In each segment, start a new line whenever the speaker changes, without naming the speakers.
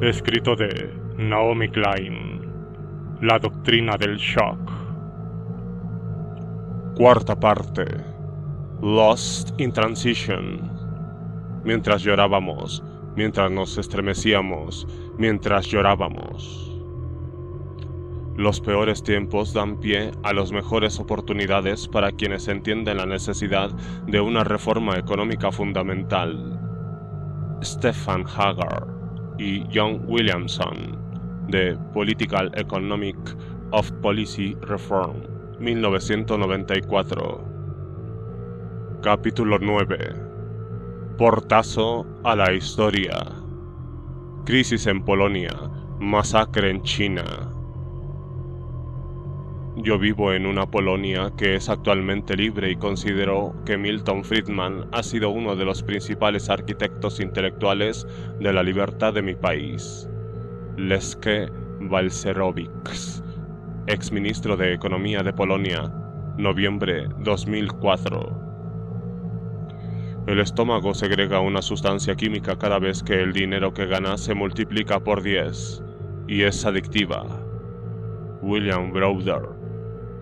escrito de Naomi Klein, La doctrina del shock. Cuarta parte, Lost in Transition. Mientras llorábamos, mientras nos estremecíamos, mientras llorábamos. Los peores tiempos dan pie a las mejores oportunidades para quienes entienden la necesidad de una reforma económica fundamental. Stefan Hagar y John Williamson, de Political Economic of Policy Reform, 1994. Capítulo 9. Portazo a la historia. Crisis en Polonia, masacre en China. Yo vivo en una Polonia que es actualmente libre y considero que Milton Friedman ha sido uno de los principales arquitectos intelectuales de la libertad de mi país. Leszek Balcerowicz, exministro de Economía de Polonia, noviembre 2004. El estómago segrega una sustancia química cada vez que el dinero que gana se multiplica por 10 y es adictiva. William Browder,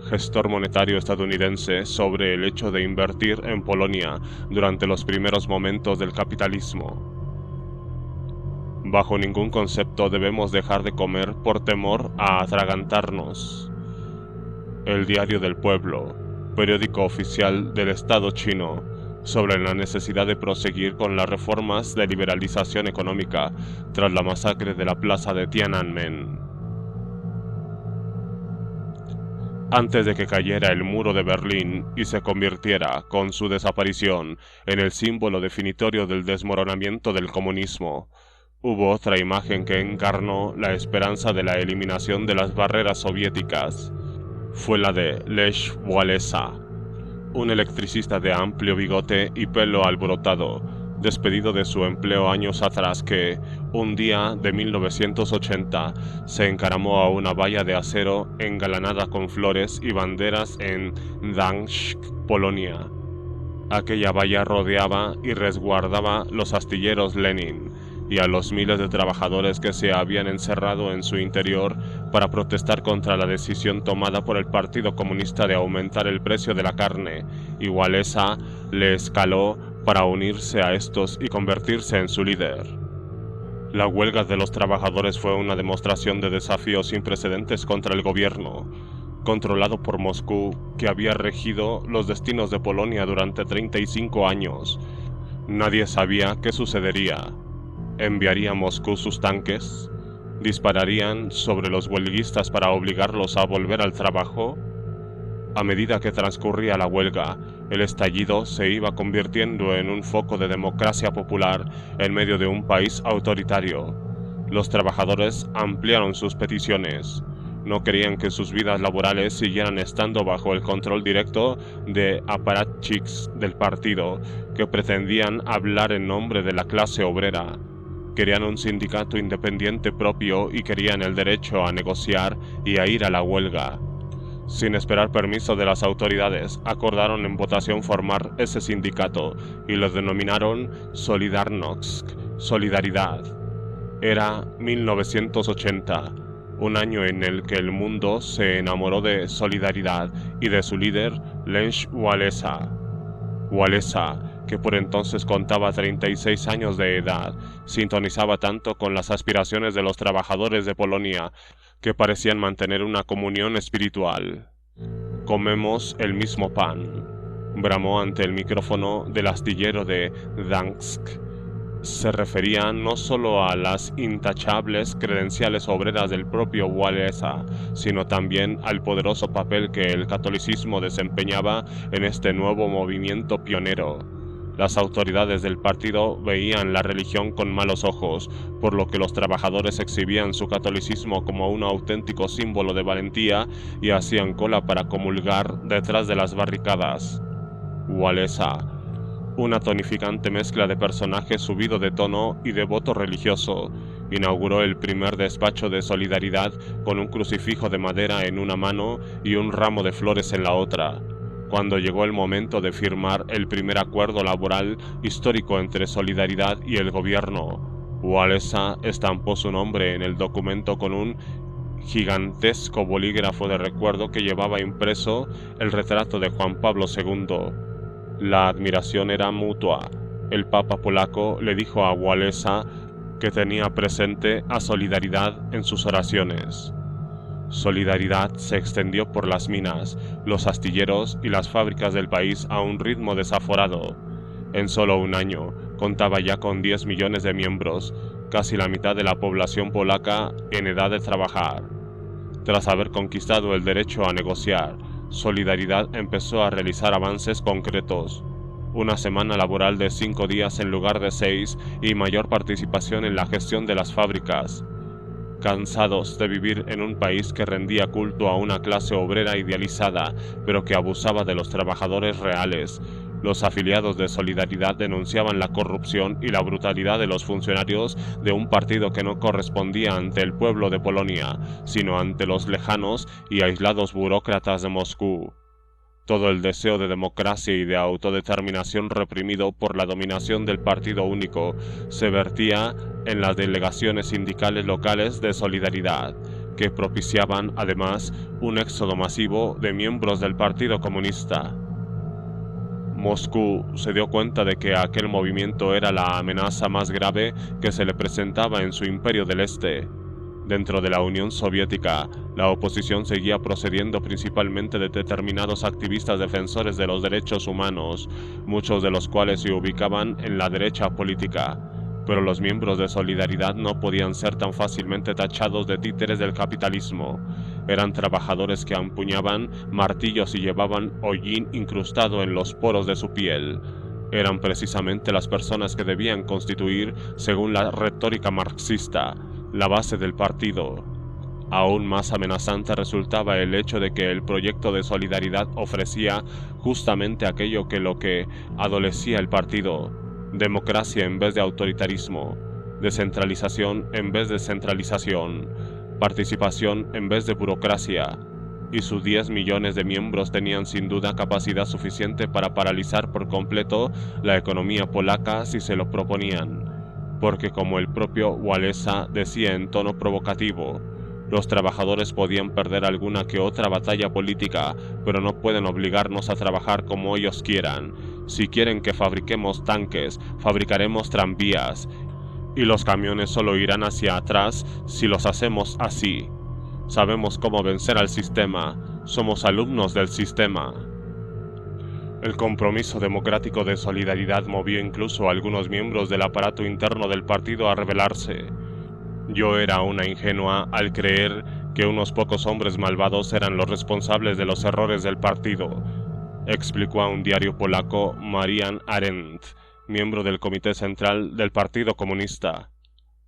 gestor monetario estadounidense, sobre el hecho de invertir en Polonia durante los primeros momentos del capitalismo. Bajo ningún concepto debemos dejar de comer por temor a atragantarnos. El Diario del Pueblo, periódico oficial del Estado chino, sobre la necesidad de proseguir con las reformas de liberalización económica tras la masacre de la plaza de Tiananmen. Antes de que cayera el muro de Berlín y se convirtiera, con su desaparición, en el símbolo definitorio del desmoronamiento del comunismo, hubo otra imagen que encarnó la esperanza de la eliminación de las barreras soviéticas. Fue la de Lech Walesa, un electricista de amplio bigote y pelo alborotado, despedido de su empleo años atrás, que, un día de 1980, se encaramó a una valla de acero engalanada con flores y banderas en Gdańsk, Polonia. Aquella valla rodeaba y resguardaba los astilleros Lenin y a los miles de trabajadores que se habían encerrado en su interior para protestar contra la decisión tomada por el Partido Comunista de aumentar el precio de la carne, y Walesa le escaló para unirse a estos y convertirse en su líder. La huelga de los trabajadores fue una demostración de desafío sin precedentes contra el gobierno, controlado por Moscú, que había regido los destinos de Polonia durante 35 años. Nadie sabía qué sucedería. ¿Enviaría Moscú sus tanques? ¿Dispararían sobre los huelguistas para obligarlos a volver al trabajo? A medida que transcurría la huelga, el estallido se iba convirtiendo en un foco de democracia popular en medio de un país autoritario. Los trabajadores ampliaron sus peticiones. No querían que sus vidas laborales siguieran estando bajo el control directo de apparatchiks del partido, que pretendían hablar en nombre de la clase obrera. Querían un sindicato independiente propio y querían el derecho a negociar y a ir a la huelga. Sin esperar permiso de las autoridades, acordaron en votación formar ese sindicato y lo denominaron Solidarność, Solidaridad. Era 1980, un año en el que el mundo se enamoró de Solidaridad y de su líder, Lech Walesa. Walesa, que por entonces contaba 36 años de edad, sintonizaba tanto con las aspiraciones de los trabajadores de Polonia que parecían mantener una comunión espiritual. «Comemos el mismo pan», bramó ante el micrófono del astillero de Gdańsk. Se refería no solo a las intachables credenciales obreras del propio Walesa, sino también al poderoso papel que el catolicismo desempeñaba en este nuevo movimiento pionero. Las autoridades del partido veían la religión con malos ojos, por lo que los trabajadores exhibían su catolicismo como un auténtico símbolo de valentía y hacían cola para comulgar detrás de las barricadas. Walesa, una tonificante mezcla de personaje subido de tono y devoto religioso, inauguró el primer despacho de Solidaridad con un crucifijo de madera en una mano y un ramo de flores en la otra. Cuando llegó el momento de firmar el primer acuerdo laboral histórico entre Solidaridad y el gobierno, Wałęsa estampó su nombre en el documento con un gigantesco bolígrafo de recuerdo que llevaba impreso el retrato de Juan Pablo II. La admiración era mutua. El Papa polaco le dijo a Wałęsa que tenía presente a Solidaridad en sus oraciones. Solidaridad se extendió por las minas, los astilleros y las fábricas del país a un ritmo desaforado. En solo un año, contaba ya con 10 millones de miembros, casi la mitad de la población polaca en edad de trabajar. Tras haber conquistado el derecho a negociar, Solidaridad empezó a realizar avances concretos. Una semana laboral de 5 días en lugar de 6 y mayor participación en la gestión de las fábricas. Cansados de vivir en un país que rendía culto a una clase obrera idealizada, pero que abusaba de los trabajadores reales, los afiliados de Solidaridad denunciaban la corrupción y la brutalidad de los funcionarios de un partido que no correspondía ante el pueblo de Polonia, sino ante los lejanos y aislados burócratas de Moscú. Todo el deseo de democracia y de autodeterminación reprimido por la dominación del partido único se vertía en las delegaciones sindicales locales de Solidaridad, que propiciaban además un éxodo masivo de miembros del Partido Comunista. Moscú se dio cuenta de que aquel movimiento era la amenaza más grave que se le presentaba en su imperio del Este. Dentro de la Unión Soviética, la oposición seguía procediendo principalmente de determinados activistas defensores de los derechos humanos, muchos de los cuales se ubicaban en la derecha política. Pero los miembros de Solidaridad no podían ser tan fácilmente tachados de títeres del capitalismo. Eran trabajadores que empuñaban martillos y llevaban hollín incrustado en los poros de su piel. Eran precisamente las personas que debían constituir, según la retórica marxista, la base del partido. Aún más amenazante resultaba el hecho de que el proyecto de Solidaridad ofrecía justamente aquello que lo que adolecía el partido: democracia en vez de autoritarismo, descentralización en vez de centralización, participación en vez de burocracia, y sus 10 millones de miembros tenían sin duda capacidad suficiente para paralizar por completo la economía polaca si se lo proponían. Porque como el propio Wałęsa decía en tono provocativo, los trabajadores podían perder alguna que otra batalla política, pero no pueden obligarnos a trabajar como ellos quieran. Si quieren que fabriquemos tanques, fabricaremos tranvías, y los camiones solo irán hacia atrás si los hacemos así. Sabemos cómo vencer al sistema, somos alumnos del sistema. El compromiso democrático de Solidaridad movió incluso a algunos miembros del aparato interno del partido a rebelarse. Yo era una ingenua al creer que unos pocos hombres malvados eran los responsables de los errores del partido, explicó a un diario polaco Marian Arendt, miembro del Comité Central del Partido Comunista.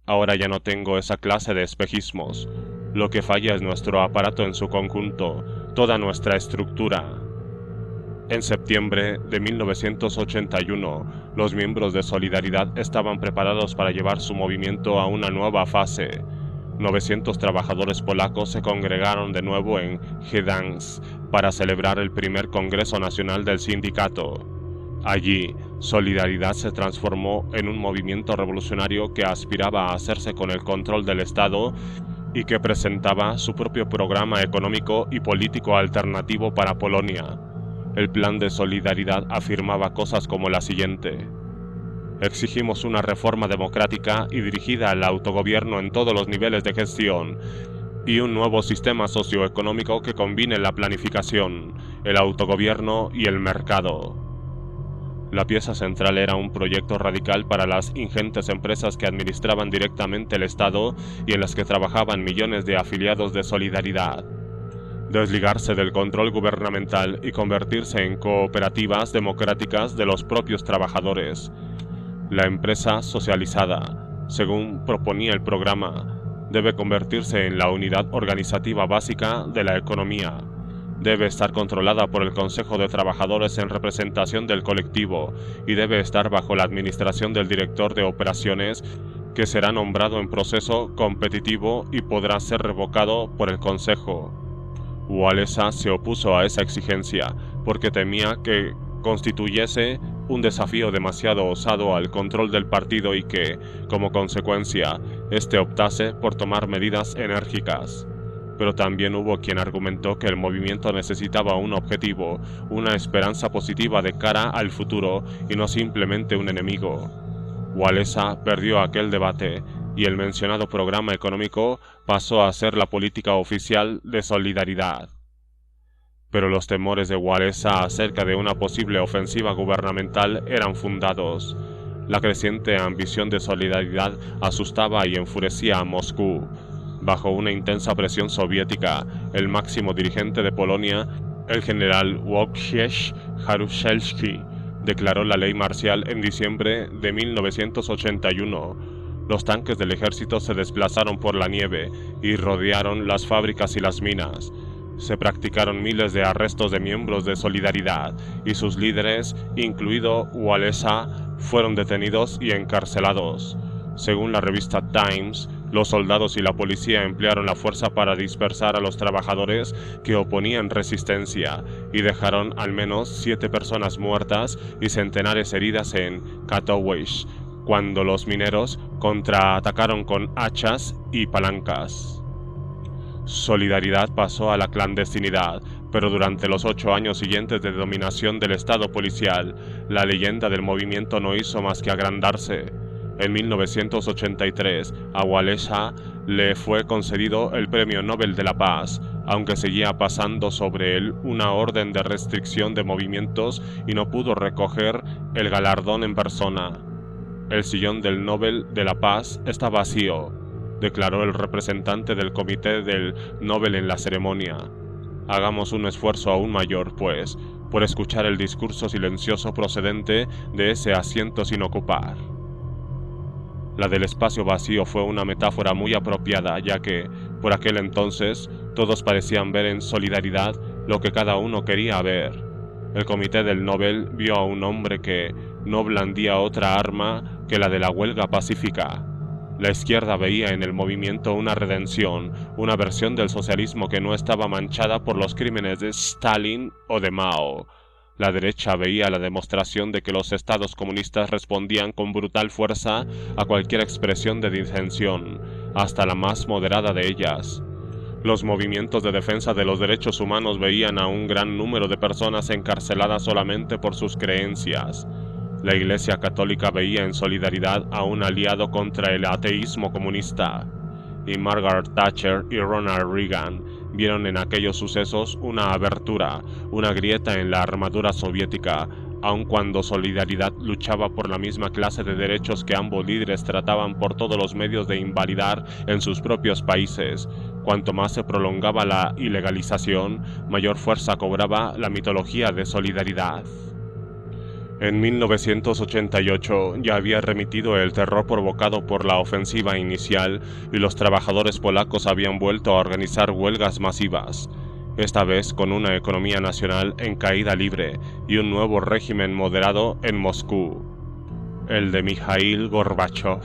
Ahora ya no tengo esa clase de espejismos. Lo que falla es nuestro aparato en su conjunto, toda nuestra estructura. En septiembre de 1981, los miembros de Solidaridad estaban preparados para llevar su movimiento a una nueva fase. 900 trabajadores polacos se congregaron de nuevo en Gdansk para celebrar el primer Congreso Nacional del Sindicato. Allí, Solidaridad se transformó en un movimiento revolucionario que aspiraba a hacerse con el control del Estado y que presentaba su propio programa económico y político alternativo para Polonia. El plan de Solidaridad afirmaba cosas como la siguiente: exigimos una reforma democrática y dirigida al autogobierno en todos los niveles de gestión, y un nuevo sistema socioeconómico que combine la planificación, el autogobierno y el mercado. La pieza central era un proyecto radical para las ingentes empresas que administraban directamente el Estado y en las que trabajaban millones de afiliados de Solidaridad. Desligarse del control gubernamental y convertirse en cooperativas democráticas de los propios trabajadores. La empresa socializada, según proponía el programa, debe convertirse en la unidad organizativa básica de la economía. Debe estar controlada por el Consejo de Trabajadores en representación del colectivo y debe estar bajo la administración del director de operaciones, que será nombrado en proceso competitivo y podrá ser revocado por el Consejo. Wałęsa se opuso a esa exigencia porque temía que constituyese un desafío demasiado osado al control del partido y que, como consecuencia, este optase por tomar medidas enérgicas. Pero también hubo quien argumentó que el movimiento necesitaba un objetivo, una esperanza positiva de cara al futuro y no simplemente un enemigo. Walesa perdió aquel debate y el mencionado programa económico pasó a ser la política oficial de Solidaridad. Pero los temores de Walesa acerca de una posible ofensiva gubernamental eran fundados. La creciente ambición de Solidaridad asustaba y enfurecía a Moscú. Bajo una intensa presión soviética, el máximo dirigente de Polonia, el general Wojciech Jaruzelski, declaró la ley marcial en diciembre de 1981. Los tanques del ejército se desplazaron por la nieve y rodearon las fábricas y las minas. Se practicaron miles de arrestos de miembros de Solidaridad y sus líderes, incluido Walesa, fueron detenidos y encarcelados. Según la revista Times, los soldados y la policía emplearon la fuerza para dispersar a los trabajadores que oponían resistencia y dejaron al menos 7 personas muertas y centenares heridas en Katowice, cuando los mineros contraatacaron con hachas y palancas. Solidaridad pasó a la clandestinidad, pero durante los 8 años siguientes de dominación del Estado policial, la leyenda del movimiento no hizo más que agrandarse. En 1983, a Walesa le fue concedido el Premio Nobel de la Paz, aunque seguía pasando sobre él una orden de restricción de movimientos y no pudo recoger el galardón en persona. El sillón del Nobel de la Paz está vacío, declaró el representante del comité del Nobel en la ceremonia. Hagamos un esfuerzo aún mayor, pues, por escuchar el discurso silencioso procedente de ese asiento sin ocupar. La del espacio vacío fue una metáfora muy apropiada, ya que, por aquel entonces, todos parecían ver en Solidaridad lo que cada uno quería ver. El comité del Nobel vio a un hombre que no blandía otra arma que la de la huelga pacífica. La izquierda veía en el movimiento una redención, una versión del socialismo que no estaba manchada por los crímenes de Stalin o de Mao. La derecha veía la demostración de que los estados comunistas respondían con brutal fuerza a cualquier expresión de disensión, hasta la más moderada de ellas. Los movimientos de defensa de los derechos humanos veían a un gran número de personas encarceladas solamente por sus creencias. La Iglesia Católica veía en Solidaridad a un aliado contra el ateísmo comunista, y Margaret Thatcher y Ronald Reagan vieron en aquellos sucesos una abertura, una grieta en la armadura soviética, aun cuando Solidaridad luchaba por la misma clase de derechos que ambos líderes trataban por todos los medios de invalidar en sus propios países. Cuanto más se prolongaba la ilegalización, mayor fuerza cobraba la mitología de Solidaridad. En 1988 ya había remitido el terror provocado por la ofensiva inicial y los trabajadores polacos habían vuelto a organizar huelgas masivas, esta vez con una economía nacional en caída libre y un nuevo régimen moderado en Moscú, el de Mikhail Gorbachev.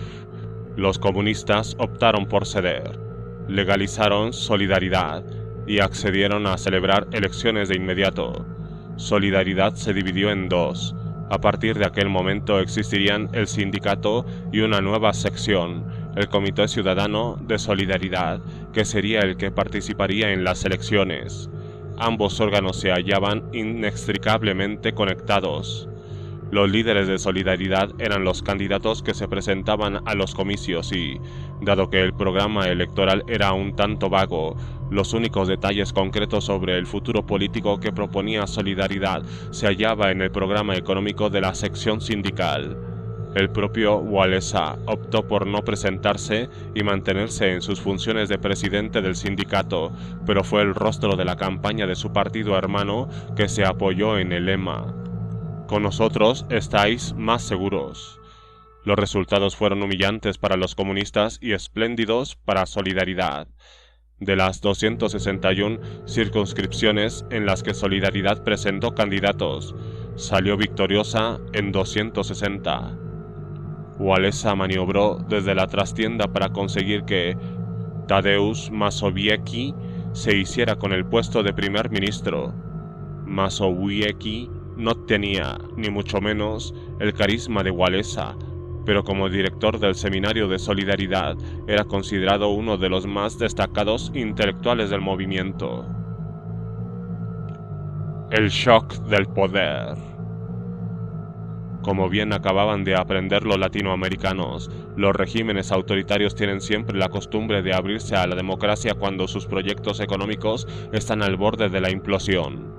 Los comunistas optaron por ceder, legalizaron Solidaridad y accedieron a celebrar elecciones de inmediato. Solidaridad se dividió en dos. A partir de aquel momento existirían el sindicato y una nueva sección, el Comité Ciudadano de Solidaridad, que sería el que participaría en las elecciones. Ambos órganos se hallaban inextricablemente conectados. Los líderes de Solidaridad eran los candidatos que se presentaban a los comicios y, dado que el programa electoral era un tanto vago, los únicos detalles concretos sobre el futuro político que proponía Solidaridad se hallaba en el programa económico de la sección sindical. El propio Walesa optó por no presentarse y mantenerse en sus funciones de presidente del sindicato, pero fue el rostro de la campaña de su partido hermano que se apoyó en el lema: "Con nosotros estáis más seguros". Los resultados fueron humillantes para los comunistas y espléndidos para Solidaridad. De las 261 circunscripciones en las que Solidaridad presentó candidatos, salió victoriosa en 260. Walesa maniobró desde la trastienda para conseguir que Tadeusz Mazowiecki se hiciera con el puesto de primer ministro. Mazowiecki no tenía, ni mucho menos, el carisma de Wałęsa, pero como director del Seminario de Solidaridad era considerado uno de los más destacados intelectuales del movimiento. El shock del poder. Como bien acababan de aprender los latinoamericanos, los regímenes autoritarios tienen siempre la costumbre de abrirse a la democracia cuando sus proyectos económicos están al borde de la implosión.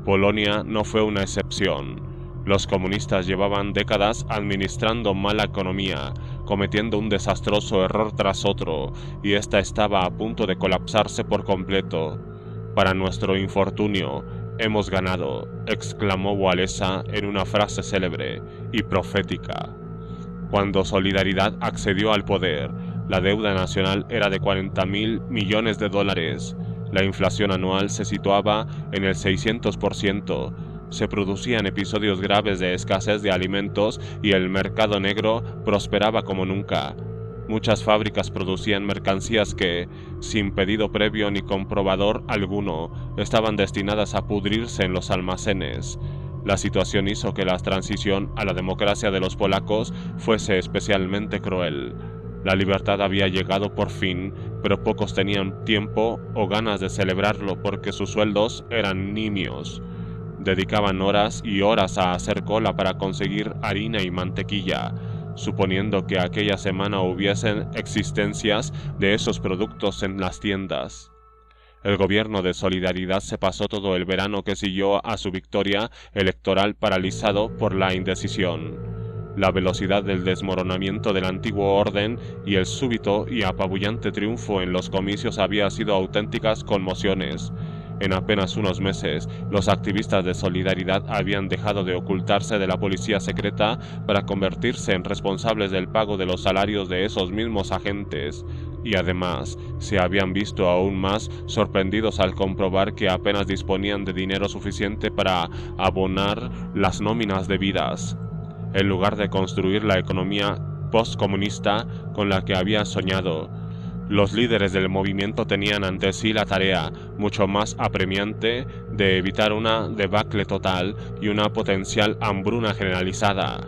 Polonia no fue una excepción. Los comunistas llevaban décadas administrando mala economía, cometiendo un desastroso error tras otro, y esta estaba a punto de colapsarse por completo. Para nuestro infortunio, hemos ganado, exclamó Wałęsa en una frase célebre y profética. Cuando Solidaridad accedió al poder, la deuda nacional era de 40.000 millones de dólares. La inflación anual se situaba en el 600%. Se producían episodios graves de escasez de alimentos y el mercado negro prosperaba como nunca. Muchas fábricas producían mercancías que, sin pedido previo ni comprobador alguno, estaban destinadas a pudrirse en los almacenes. La situación hizo que la transición a la democracia de los polacos fuese especialmente cruel. La libertad había llegado por fin, pero pocos tenían tiempo o ganas de celebrarlo porque sus sueldos eran nimios. Dedicaban horas y horas a hacer cola para conseguir harina y mantequilla, suponiendo que aquella semana hubiesen existencias de esos productos en las tiendas. El gobierno de Solidaridad se pasó todo el verano que siguió a su victoria electoral paralizado por la indecisión. La velocidad del desmoronamiento del antiguo orden y el súbito y apabullante triunfo en los comicios había sido auténticas conmociones. En apenas unos meses, los activistas de Solidaridad habían dejado de ocultarse de la policía secreta para convertirse en responsables del pago de los salarios de esos mismos agentes, y además se habían visto aún más sorprendidos al comprobar que apenas disponían de dinero suficiente para abonar las nóminas debidas. En lugar de construir la economía postcomunista con la que había soñado, los líderes del movimiento tenían ante sí la tarea, mucho más apremiante, de evitar una debacle total y una potencial hambruna generalizada.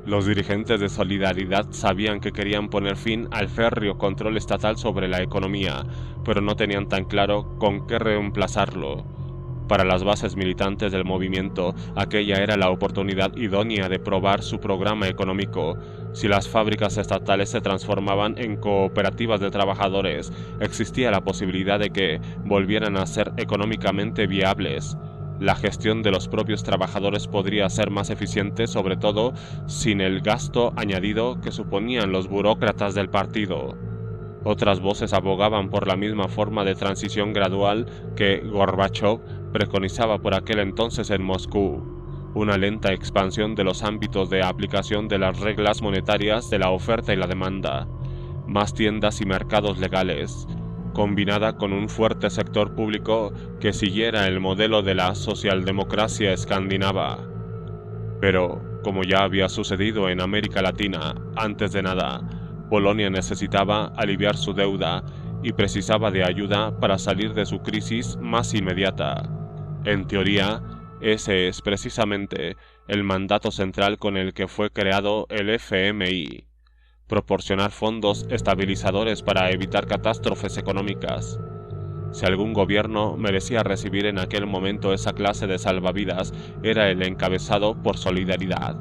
Los dirigentes de Solidaridad sabían que querían poner fin al férreo control estatal sobre la economía, pero no tenían tan claro con qué reemplazarlo. Para las bases militantes del movimiento, aquella era la oportunidad idónea de probar su programa económico. Si las fábricas estatales se transformaban en cooperativas de trabajadores, existía la posibilidad de que volvieran a ser económicamente viables. La gestión de los propios trabajadores podría ser más eficiente, sobre todo sin el gasto añadido que suponían los burócratas del partido. Otras voces abogaban por la misma forma de transición gradual que Gorbachov preconizaba por aquel entonces en Moscú, una lenta expansión de los ámbitos de aplicación de las reglas monetarias de la oferta y la demanda, más tiendas y mercados legales, combinada con un fuerte sector público que siguiera el modelo de la socialdemocracia escandinava. Pero, como ya había sucedido en América Latina, antes de nada, Polonia necesitaba aliviar su deuda y precisaba de ayuda para salir de su crisis más inmediata. En teoría, ese es precisamente el mandato central con el que fue creado el FMI: proporcionar fondos estabilizadores para evitar catástrofes económicas. Si algún gobierno merecía recibir en aquel momento esa clase de salvavidas, era el encabezado por Solidaridad,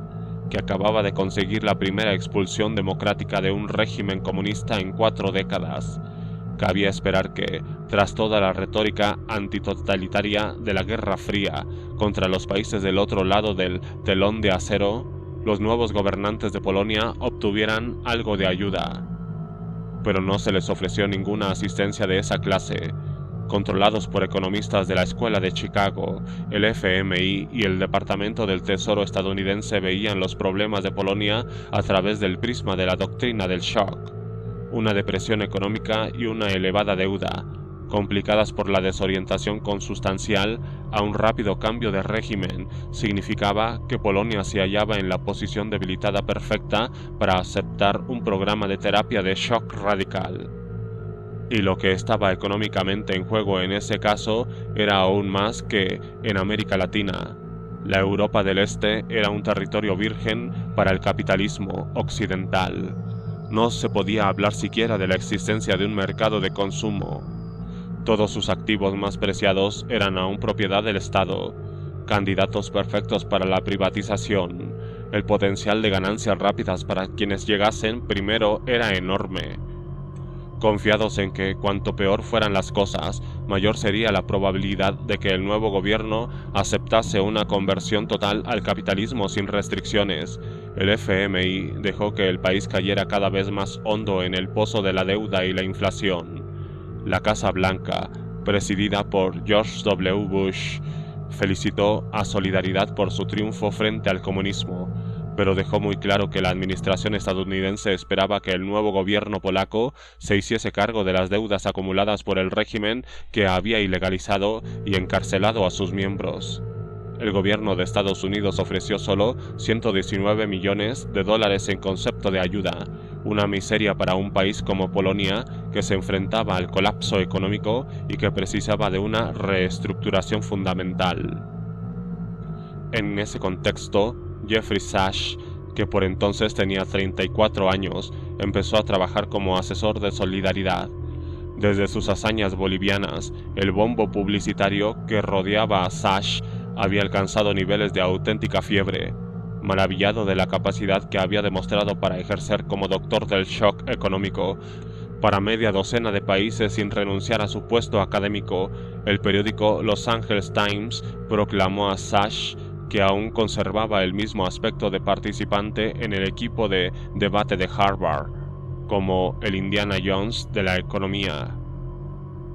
que acababa de conseguir la primera expulsión democrática de un régimen comunista en 4 décadas. Cabía esperar que, tras toda la retórica antitotalitaria de la Guerra Fría contra los países del otro lado del telón de acero, los nuevos gobernantes de Polonia obtuvieran algo de ayuda. Pero no se les ofreció ninguna asistencia de esa clase. Controlados por economistas de la Escuela de Chicago, el FMI y el Departamento del Tesoro estadounidense veían los problemas de Polonia a través del prisma de la doctrina del shock: una depresión económica y una elevada deuda, complicadas por la desorientación consustancial a un rápido cambio de régimen, significaba que Polonia se hallaba en la posición debilitada perfecta para aceptar un programa de terapia de shock radical. Y lo que estaba económicamente en juego en ese caso era aún más que en América Latina. La Europa del Este era un territorio virgen para el capitalismo occidental. No se podía hablar siquiera de la existencia de un mercado de consumo. Todos sus activos más preciados eran aún propiedad del Estado, candidatos perfectos para la privatización. El potencial de ganancias rápidas para quienes llegasen primero era enorme. Confiados en que cuanto peor fueran las cosas, mayor sería la probabilidad de que el nuevo gobierno aceptase una conversión total al capitalismo sin restricciones, el FMI dejó que el país cayera cada vez más hondo en el pozo de la deuda y la inflación. La Casa Blanca, presidida por George W. Bush, felicitó a Solidaridad por su triunfo frente al comunismo, pero dejó muy claro que la administración estadounidense esperaba que el nuevo gobierno polaco se hiciese cargo de las deudas acumuladas por el régimen que había ilegalizado y encarcelado a sus miembros. El gobierno de Estados Unidos ofreció solo $119 millones en concepto de ayuda, una miseria para un país como Polonia que se enfrentaba al colapso económico y que precisaba de una reestructuración fundamental. En ese contexto, Jeffrey Sachs, que por entonces tenía 34 años, empezó a trabajar como asesor de Solidaridad. Desde sus hazañas bolivianas, el bombo publicitario que rodeaba a Sachs había alcanzado niveles de auténtica fiebre. Maravillado de la capacidad que había demostrado para ejercer como doctor del shock económico para media docena de países sin renunciar a su puesto académico, el periódico Los Angeles Times proclamó a Sachs que aún conservaba el mismo aspecto de participante en el equipo de debate de Harvard, como el Indiana Jones de la economía.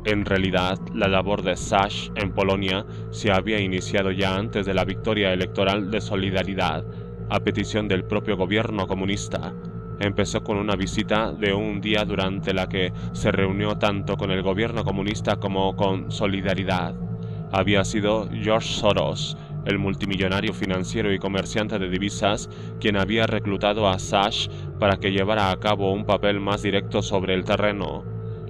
En realidad, la labor de Sachs en Polonia se había iniciado ya antes de la victoria electoral de Solidaridad, a petición del propio gobierno comunista. Empezó con una visita de un día durante la que se reunió tanto con el gobierno comunista como con Solidaridad. Había sido George Soros, el multimillonario financiero y comerciante de divisas, quien había reclutado a Sachs para que llevara a cabo un papel más directo sobre el terreno.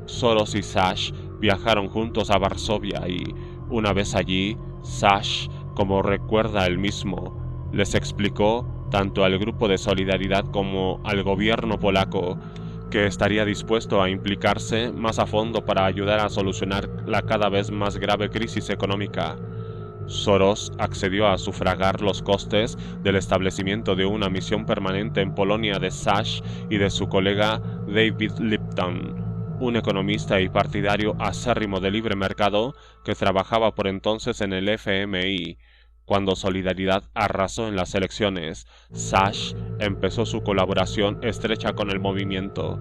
Soros y Sachs viajaron juntos a Varsovia y, una vez allí, Sachs, como recuerda él mismo, les explicó tanto al grupo de Solidaridad como al gobierno polaco que estaría dispuesto a implicarse más a fondo para ayudar a solucionar la cada vez más grave crisis económica. Soros accedió a sufragar los costes del establecimiento de una misión permanente en Polonia de Sachs y de su colega David Lipton, un economista y partidario acérrimo de libre mercado que trabajaba por entonces en el FMI. Cuando Solidaridad arrasó en las elecciones, Sachs empezó su colaboración estrecha con el movimiento.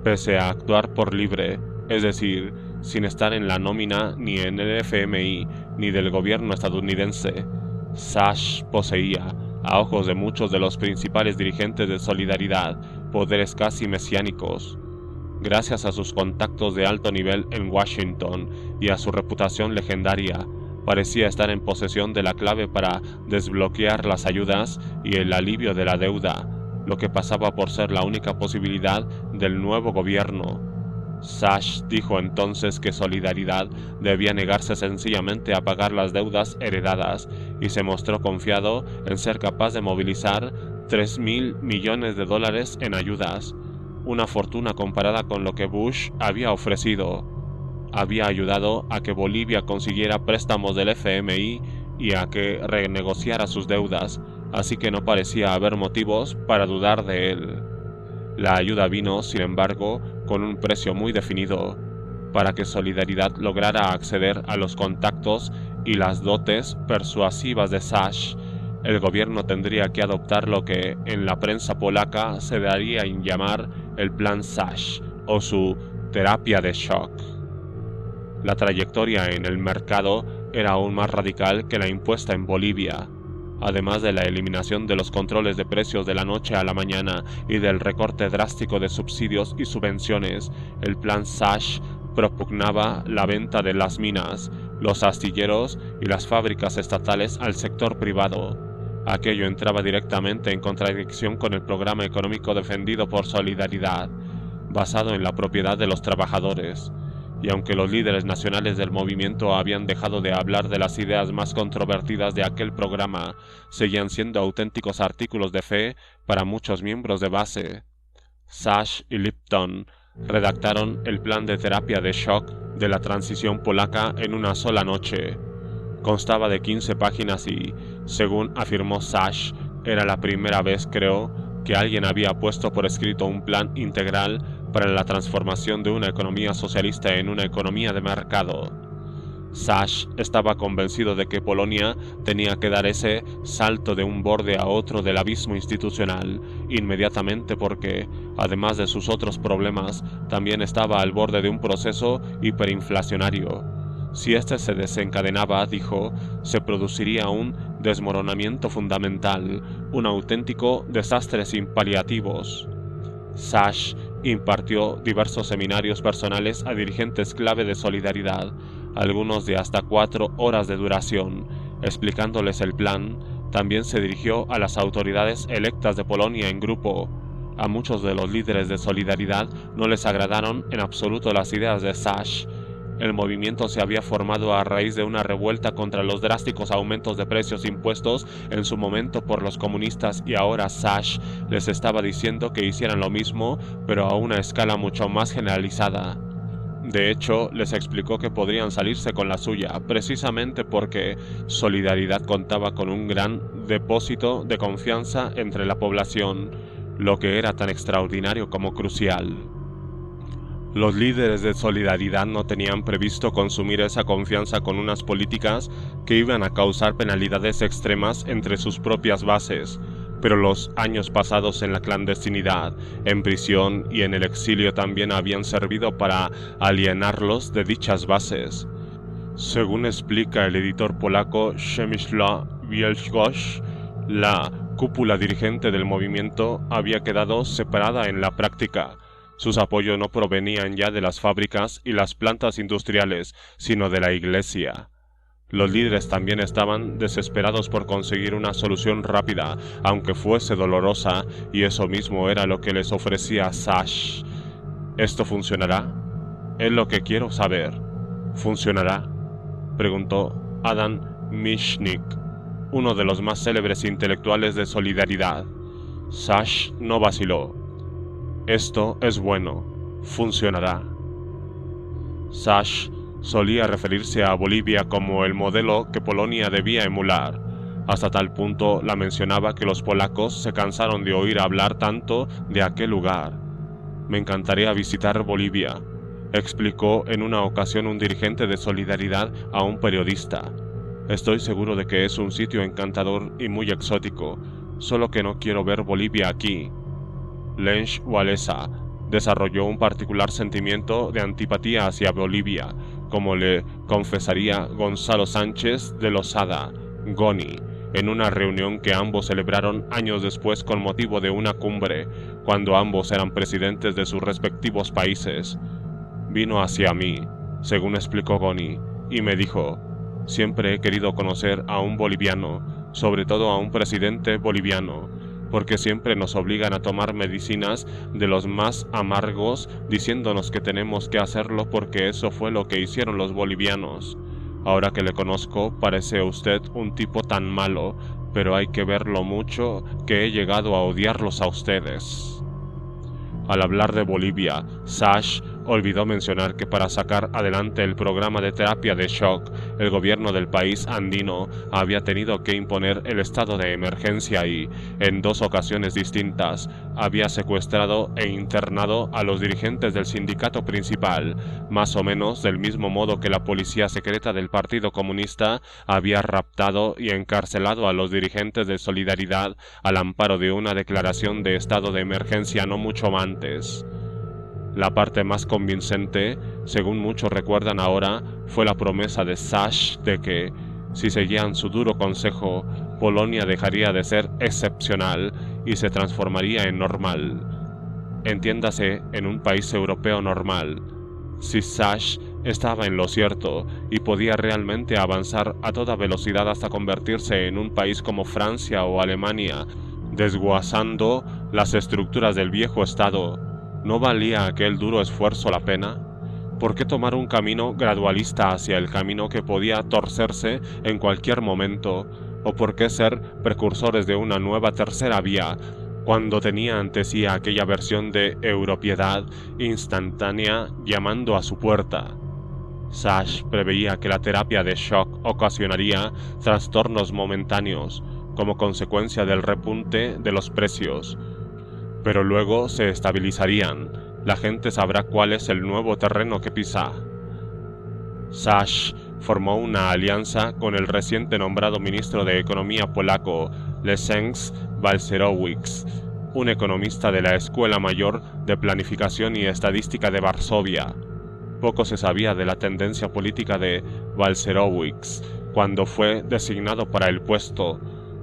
Pese a actuar por libre, es decir, sin estar en la nómina ni en el FMI ni del gobierno estadounidense, Sachs poseía, a ojos de muchos de los principales dirigentes de Solidaridad, poderes casi mesiánicos. Gracias a sus contactos de alto nivel en Washington y a su reputación legendaria, parecía estar en posesión de la clave para desbloquear las ayudas y el alivio de la deuda, lo que pasaba por ser la única posibilidad del nuevo gobierno. Sachs dijo entonces que Solidaridad debía negarse sencillamente a pagar las deudas heredadas y se mostró confiado en ser capaz de movilizar $3.000 millones en ayudas, una fortuna comparada con lo que Bush había ofrecido. Había ayudado a que Bolivia consiguiera préstamos del FMI y a que renegociara sus deudas, así que no parecía haber motivos para dudar de él. La ayuda vino, sin embargo, con un precio muy definido. Para que Solidaridad lograra acceder a los contactos y las dotes persuasivas de Sachs, el gobierno tendría que adoptar lo que en la prensa polaca se daría en llamar el Plan Sachs o su terapia de shock. La trayectoria en el mercado era aún más radical que la impuesta en Bolivia. Además de la eliminación de los controles de precios de la noche a la mañana y del recorte drástico de subsidios y subvenciones, el Plan Sachs propugnaba la venta de las minas, los astilleros y las fábricas estatales al sector privado. Aquello entraba directamente en contradicción con el programa económico defendido por Solidaridad, basado en la propiedad de los trabajadores. y aunque los líderes nacionales del movimiento habían dejado de hablar de las ideas más controvertidas de aquel programa, seguían siendo auténticos artículos de fe para muchos miembros de base. Sash y Lipton redactaron el plan de terapia de shock de la transición polaca en una sola noche. Constaba de 15 páginas y, según afirmó Sash, era la primera vez, creo, que alguien había puesto por escrito un plan integral para la transformación de una economía socialista en una economía de mercado. Sash estaba convencido de que Polonia tenía que dar ese salto de un borde a otro del abismo institucional inmediatamente porque, además de sus otros problemas, también estaba al borde de un proceso hiperinflacionario. Si este se desencadenaba, dijo, se produciría un desmoronamiento fundamental, un auténtico desastre sin paliativos. Sash impartió diversos seminarios personales a dirigentes clave de Solidaridad, algunos de hasta 4 horas de duración, explicándoles el plan. También se dirigió a las autoridades electas de Polonia en grupo. A muchos de los líderes de Solidaridad no les agradaron en absoluto las ideas de Sash. El movimiento se había formado a raíz de una revuelta contra los drásticos aumentos de precios impuestos en su momento por los comunistas y ahora Sash les estaba diciendo que hicieran lo mismo, pero a una escala mucho más generalizada. De hecho, les explicó que podrían salirse con la suya, precisamente porque Solidaridad contaba con un gran depósito de confianza entre la población, lo que era tan extraordinario como crucial. Los líderes de Solidaridad no tenían previsto consumir esa confianza con unas políticas que iban a causar penalidades extremas entre sus propias bases, pero los años pasados en la clandestinidad, en prisión y en el exilio también habían servido para alienarlos de dichas bases. Según explica el editor polaco Przemysław Wielgosz, la cúpula dirigente del movimiento había quedado separada en la práctica. Sus apoyos no provenían ya de las fábricas y las plantas industriales, sino de la Iglesia. Los líderes también estaban desesperados por conseguir una solución rápida, aunque fuese dolorosa, y eso mismo era lo que les ofrecía Sash. ¿Esto funcionará? Es lo que quiero saber. ¿Funcionará?, preguntó Adam Michnik, uno de los más célebres intelectuales de Solidaridad. Sash no vaciló. Esto es bueno. Funcionará. Sash solía referirse a Bolivia como el modelo que Polonia debía emular. Hasta tal punto la mencionaba que los polacos se cansaron de oír hablar tanto de aquel lugar. Me encantaría visitar Bolivia, explicó en una ocasión un dirigente de Solidaridad a un periodista. Estoy seguro de que es un sitio encantador y muy exótico, solo que no quiero ver Bolivia aquí. Lech Walesa desarrolló un particular sentimiento de antipatía hacia Bolivia, como le confesaría Gonzalo Sánchez de Losada, Goni, en una reunión que ambos celebraron años después con motivo de una cumbre, cuando ambos eran presidentes de sus respectivos países. Vino hacia mí, según explicó Goni, y me dijo: siempre he querido conocer a un boliviano, sobre todo a un presidente boliviano, porque siempre nos obligan a tomar medicinas de los más amargos, diciéndonos que tenemos que hacerlo porque eso fue lo que hicieron los bolivianos. Ahora que le conozco, parece usted un tipo tan malo, pero hay que ver lo mucho que he llegado a odiarlos a ustedes. Al hablar de Bolivia, Sash olvidó mencionar que para sacar adelante el programa de terapia de shock, el gobierno del país andino había tenido que imponer el estado de emergencia y, en 2 ocasiones distintas, había secuestrado e internado a los dirigentes del sindicato principal, más o menos del mismo modo que la policía secreta del Partido Comunista había raptado y encarcelado a los dirigentes de Solidaridad al amparo de una declaración de estado de emergencia no mucho antes. La parte más convincente, según muchos recuerdan ahora, fue la promesa de Sash de que, si seguían su duro consejo, Polonia dejaría de ser excepcional y se transformaría en normal. Entiéndase, en un país europeo normal. Si Sash estaba en lo cierto y podía realmente avanzar a toda velocidad hasta convertirse en un país como Francia o Alemania, desguazando las estructuras del viejo Estado, ¿no valía aquel duro esfuerzo la pena? ¿Por qué tomar un camino gradualista hacia el camino que podía torcerse en cualquier momento? ¿O por qué ser precursores de una nueva tercera vía, cuando tenía ante sí aquella versión de europiedad instantánea llamando a su puerta? Sash preveía que la terapia de shock ocasionaría trastornos momentáneos, como consecuencia del repunte de los precios, pero luego se estabilizarían. La gente sabrá cuál es el nuevo terreno que pisa. Sash formó una alianza con el reciente nombrado ministro de Economía polaco, Leszek Balcerowicz, un economista de la Escuela Mayor de Planificación y Estadística de Varsovia. Poco se sabía de la tendencia política de Balcerowicz cuando fue designado para el puesto.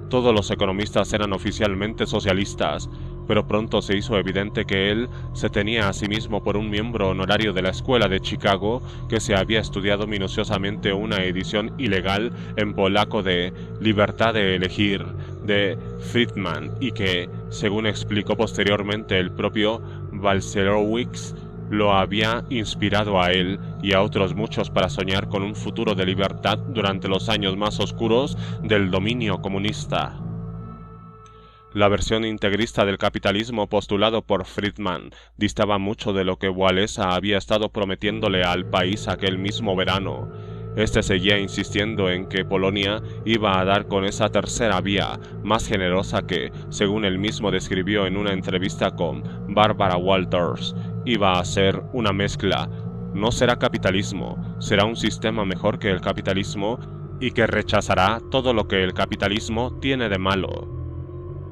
Todos los economistas eran oficialmente socialistas, pero pronto se hizo evidente que él se tenía a sí mismo por un miembro honorario de la Escuela de Chicago que se había estudiado minuciosamente una edición ilegal en polaco de Libertad de elegir, de Friedman, y que, según explicó posteriormente el propio Balcerowicz, lo había inspirado a él y a otros muchos para soñar con un futuro de libertad durante los años más oscuros del dominio comunista. La versión integrista del capitalismo postulado por Friedman distaba mucho de lo que Wałęsa había estado prometiéndole al país aquel mismo verano. Este seguía insistiendo en que Polonia iba a dar con esa tercera vía, más generosa que, según él mismo describió en una entrevista con Barbara Walters, iba a ser una mezcla. No será capitalismo, será un sistema mejor que el capitalismo y que rechazará todo lo que el capitalismo tiene de malo.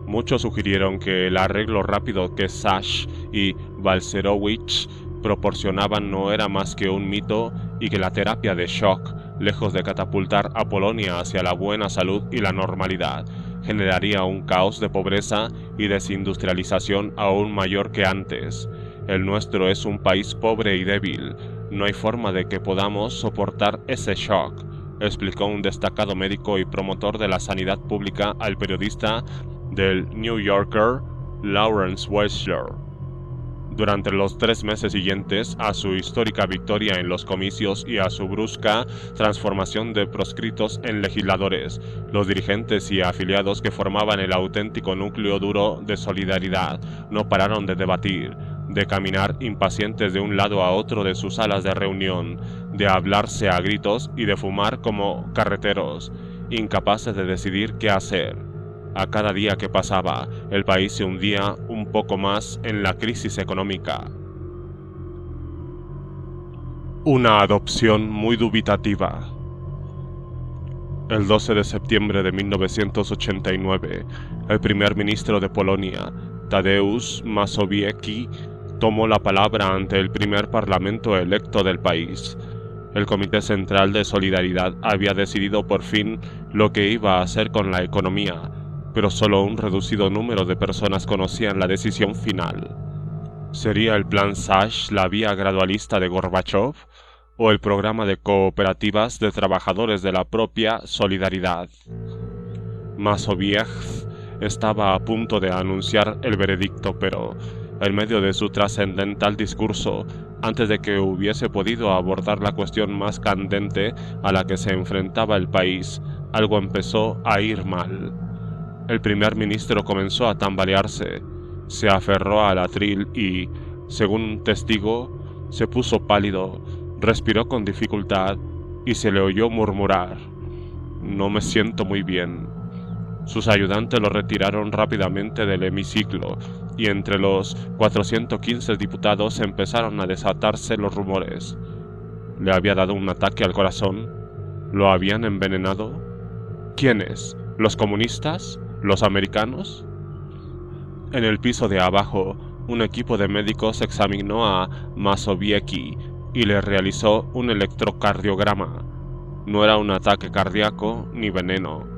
Muchos sugirieron que el arreglo rápido que Sash y Balcerowicz proporcionaban no era más que un mito y que la terapia de shock, lejos de catapultar a Polonia hacia la buena salud y la normalidad, generaría un caos de pobreza y desindustrialización aún mayor que antes. El nuestro es un país pobre y débil. No hay forma de que podamos soportar ese shock, explicó un destacado médico y promotor de la sanidad pública al periodista del New Yorker, Lawrence Weissler. Durante los 3 meses siguientes a su histórica victoria en los comicios y a su brusca transformación de proscritos en legisladores, los dirigentes y afiliados que formaban el auténtico núcleo duro de Solidaridad no pararon de debatir, de caminar impacientes de un lado a otro de sus salas de reunión, de hablarse a gritos y de fumar como carreteros, incapaces de decidir qué hacer. A cada día que pasaba, el país se hundía un poco más en la crisis económica. Una adopción muy dubitativa. El 12 de septiembre de 1989, el primer ministro de Polonia, Tadeusz Mazowiecki, tomó la palabra ante el primer parlamento electo del país. El Comité Central de Solidaridad había decidido por fin lo que iba a hacer con la economía, pero solo un reducido número de personas conocían la decisión final. ¿Sería el plan Sash la vía gradualista de Gorbachov o el programa de cooperativas de trabajadores de la propia Solidaridad? Mazowiecki estaba a punto de anunciar el veredicto, pero en medio de su trascendental discurso, antes de que hubiese podido abordar la cuestión más candente a la que se enfrentaba el país, algo empezó a ir mal. El primer ministro comenzó a tambalearse, se aferró al atril y, según un testigo, se puso pálido, respiró con dificultad y se le oyó murmurar: «No me siento muy bien». Sus ayudantes lo retiraron rápidamente del hemiciclo y entre los 415 diputados empezaron a desatarse los rumores. ¿Le había dado un ataque al corazón? ¿Lo habían envenenado? ¿Quiénes? ¿Los comunistas? ¿Los americanos? En el piso de abajo, un equipo de médicos examinó a Mazowiecki y le realizó un electrocardiograma. No era un ataque cardíaco ni veneno.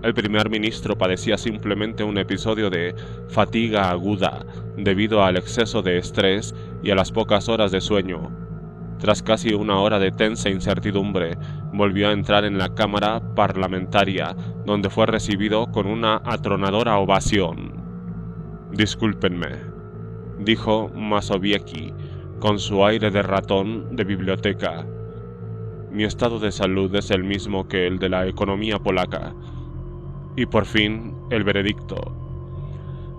El primer ministro padecía simplemente un episodio de fatiga aguda debido al exceso de estrés y a las pocas horas de sueño. Tras casi una hora de tensa incertidumbre, volvió a entrar en la Cámara Parlamentaria, donde fue recibido con una atronadora ovación. «Discúlpenme», dijo Mazowiecki, con su aire de ratón de biblioteca. Mi estado de salud es el mismo que el de la economía polaca. Y por fin, el veredicto.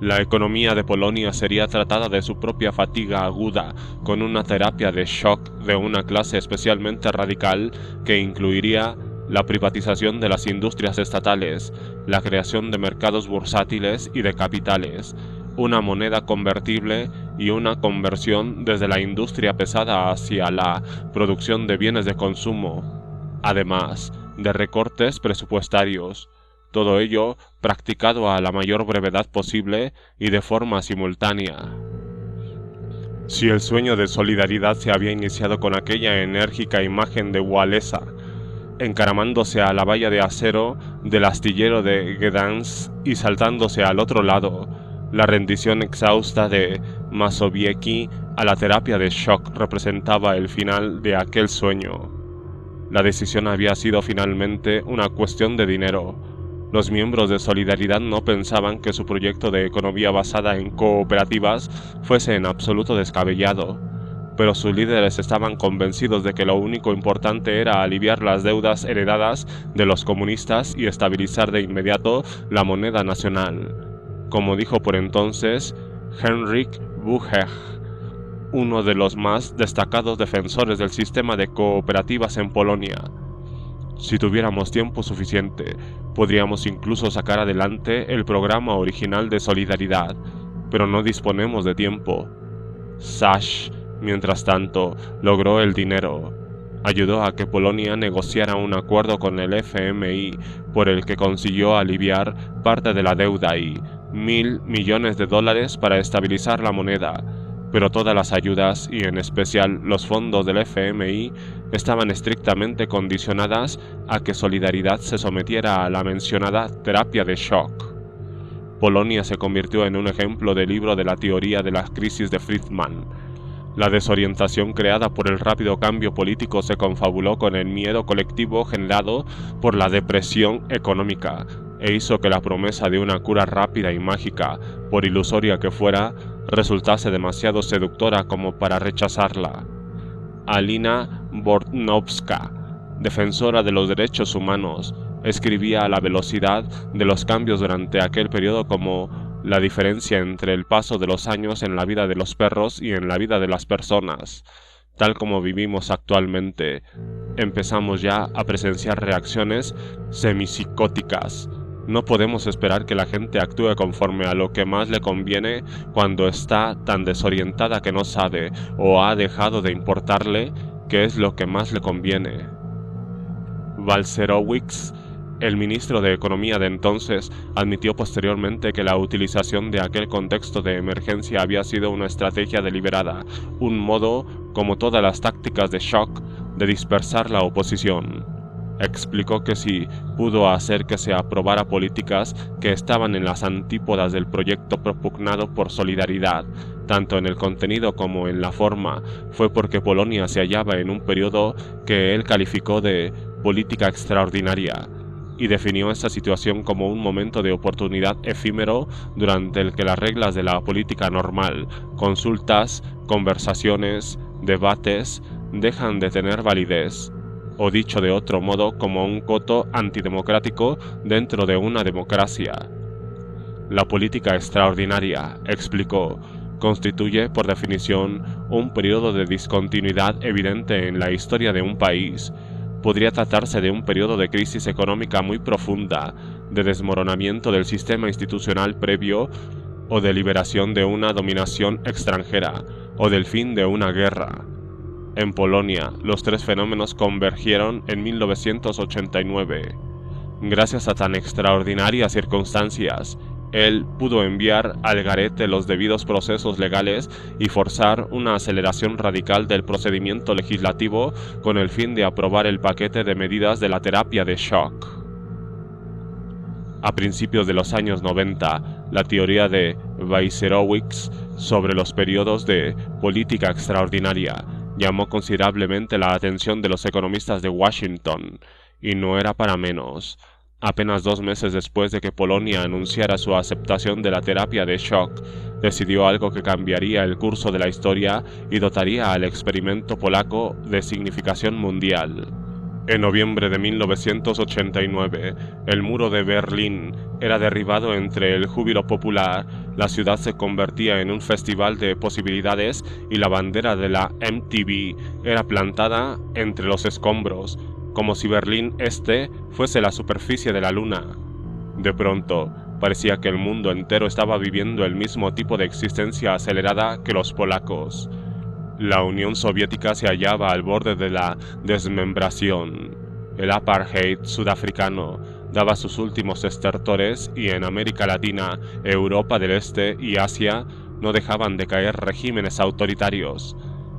La economía de Polonia sería tratada de su propia fatiga aguda con una terapia de shock de una clase especialmente radical que incluiría la privatización de las industrias estatales, la creación de mercados bursátiles y de capitales, una moneda convertible y una conversión desde la industria pesada hacia la producción de bienes de consumo, además de recortes presupuestarios. Todo ello practicado a la mayor brevedad posible y de forma simultánea. Si el sueño de solidaridad se había iniciado con aquella enérgica imagen de Wałęsa, encaramándose a la valla de acero del astillero de Gdansk y saltándose al otro lado, la rendición exhausta de Mazowiecki a la terapia de shock representaba el final de aquel sueño. La decisión había sido finalmente una cuestión de dinero. Los miembros de Solidaridad no pensaban que su proyecto de economía basada en cooperativas fuese en absoluto descabellado, pero sus líderes estaban convencidos de que lo único importante era aliviar las deudas heredadas de los comunistas y estabilizar de inmediato la moneda nacional, como dijo por entonces Henryk Buchek, uno de los más destacados defensores del sistema de cooperativas en Polonia. Si tuviéramos tiempo suficiente, podríamos incluso sacar adelante el programa original de Solidaridad, pero no disponemos de tiempo. Sash, mientras tanto, logró el dinero. Ayudó a que Polonia negociara un acuerdo con el FMI por el que consiguió aliviar parte de la deuda y $1.000 millones para estabilizar la moneda. Pero todas las ayudas, y en especial los fondos del FMI, estaban estrictamente condicionadas a que Solidaridad se sometiera a la mencionada terapia de shock. Polonia se convirtió en un ejemplo de libro de la teoría de la crisis de Friedman. La desorientación creada por el rápido cambio político se confabuló con el miedo colectivo generado por la depresión económica, e hizo que la promesa de una cura rápida y mágica, por ilusoria que fuera, resultase demasiado seductora como para rechazarla. Alina Bortnowska, defensora de los derechos humanos, escribía a la velocidad de los cambios durante aquel periodo como la diferencia entre el paso de los años en la vida de los perros y en la vida de las personas. Tal como vivimos actualmente, empezamos ya a presenciar reacciones semipsicóticas. No podemos esperar que la gente actúe conforme a lo que más le conviene cuando está tan desorientada que no sabe o ha dejado de importarle qué es lo que más le conviene. Balcerowicz, el ministro de Economía de entonces, admitió posteriormente que la utilización de aquel contexto de emergencia había sido una estrategia deliberada, un modo, como todas las tácticas de shock, de dispersar la oposición. Explicó que si pudo hacer que se aprobara políticas que estaban en las antípodas del proyecto propugnado por Solidaridad, tanto en el contenido como en la forma, fue porque Polonia se hallaba en un periodo que él calificó de política extraordinaria, y definió esta situación como un momento de oportunidad efímero durante el que las reglas de la política normal, consultas, conversaciones, debates, dejan de tener validez, o dicho de otro modo, como un coto antidemocrático dentro de una democracia. La política extraordinaria, explicó, constituye, por definición, un periodo de discontinuidad evidente en la historia de un país. Podría tratarse de un periodo de crisis económica muy profunda, de desmoronamiento del sistema institucional previo, o de liberación de una dominación extranjera, o del fin de una guerra. En Polonia, los tres fenómenos convergieron en 1989. Gracias a tan extraordinarias circunstancias, él pudo enviar al garete los debidos procesos legales y forzar una aceleración radical del procedimiento legislativo con el fin de aprobar el paquete de medidas de la terapia de shock. A principios de los años 90, la teoría de Balcerowicz sobre los periodos de política extraordinaria llamó considerablemente la atención de los economistas de Washington, y no era para menos. Apenas 2 meses después de que Polonia anunciara su aceptación de la terapia de shock, decidió algo que cambiaría el curso de la historia y dotaría al experimento polaco de significación mundial. En noviembre de 1989, el muro de Berlín era derribado entre el júbilo popular, la ciudad se convertía en un festival de posibilidades y la bandera de la MTV era plantada entre los escombros, como si Berlín Este fuese la superficie de la luna. De pronto, parecía que el mundo entero estaba viviendo el mismo tipo de existencia acelerada que los polacos. La Unión Soviética se hallaba al borde de la desmembración. El apartheid sudafricano daba sus últimos estertores y en América Latina, Europa del Este y Asia no dejaban de caer regímenes autoritarios.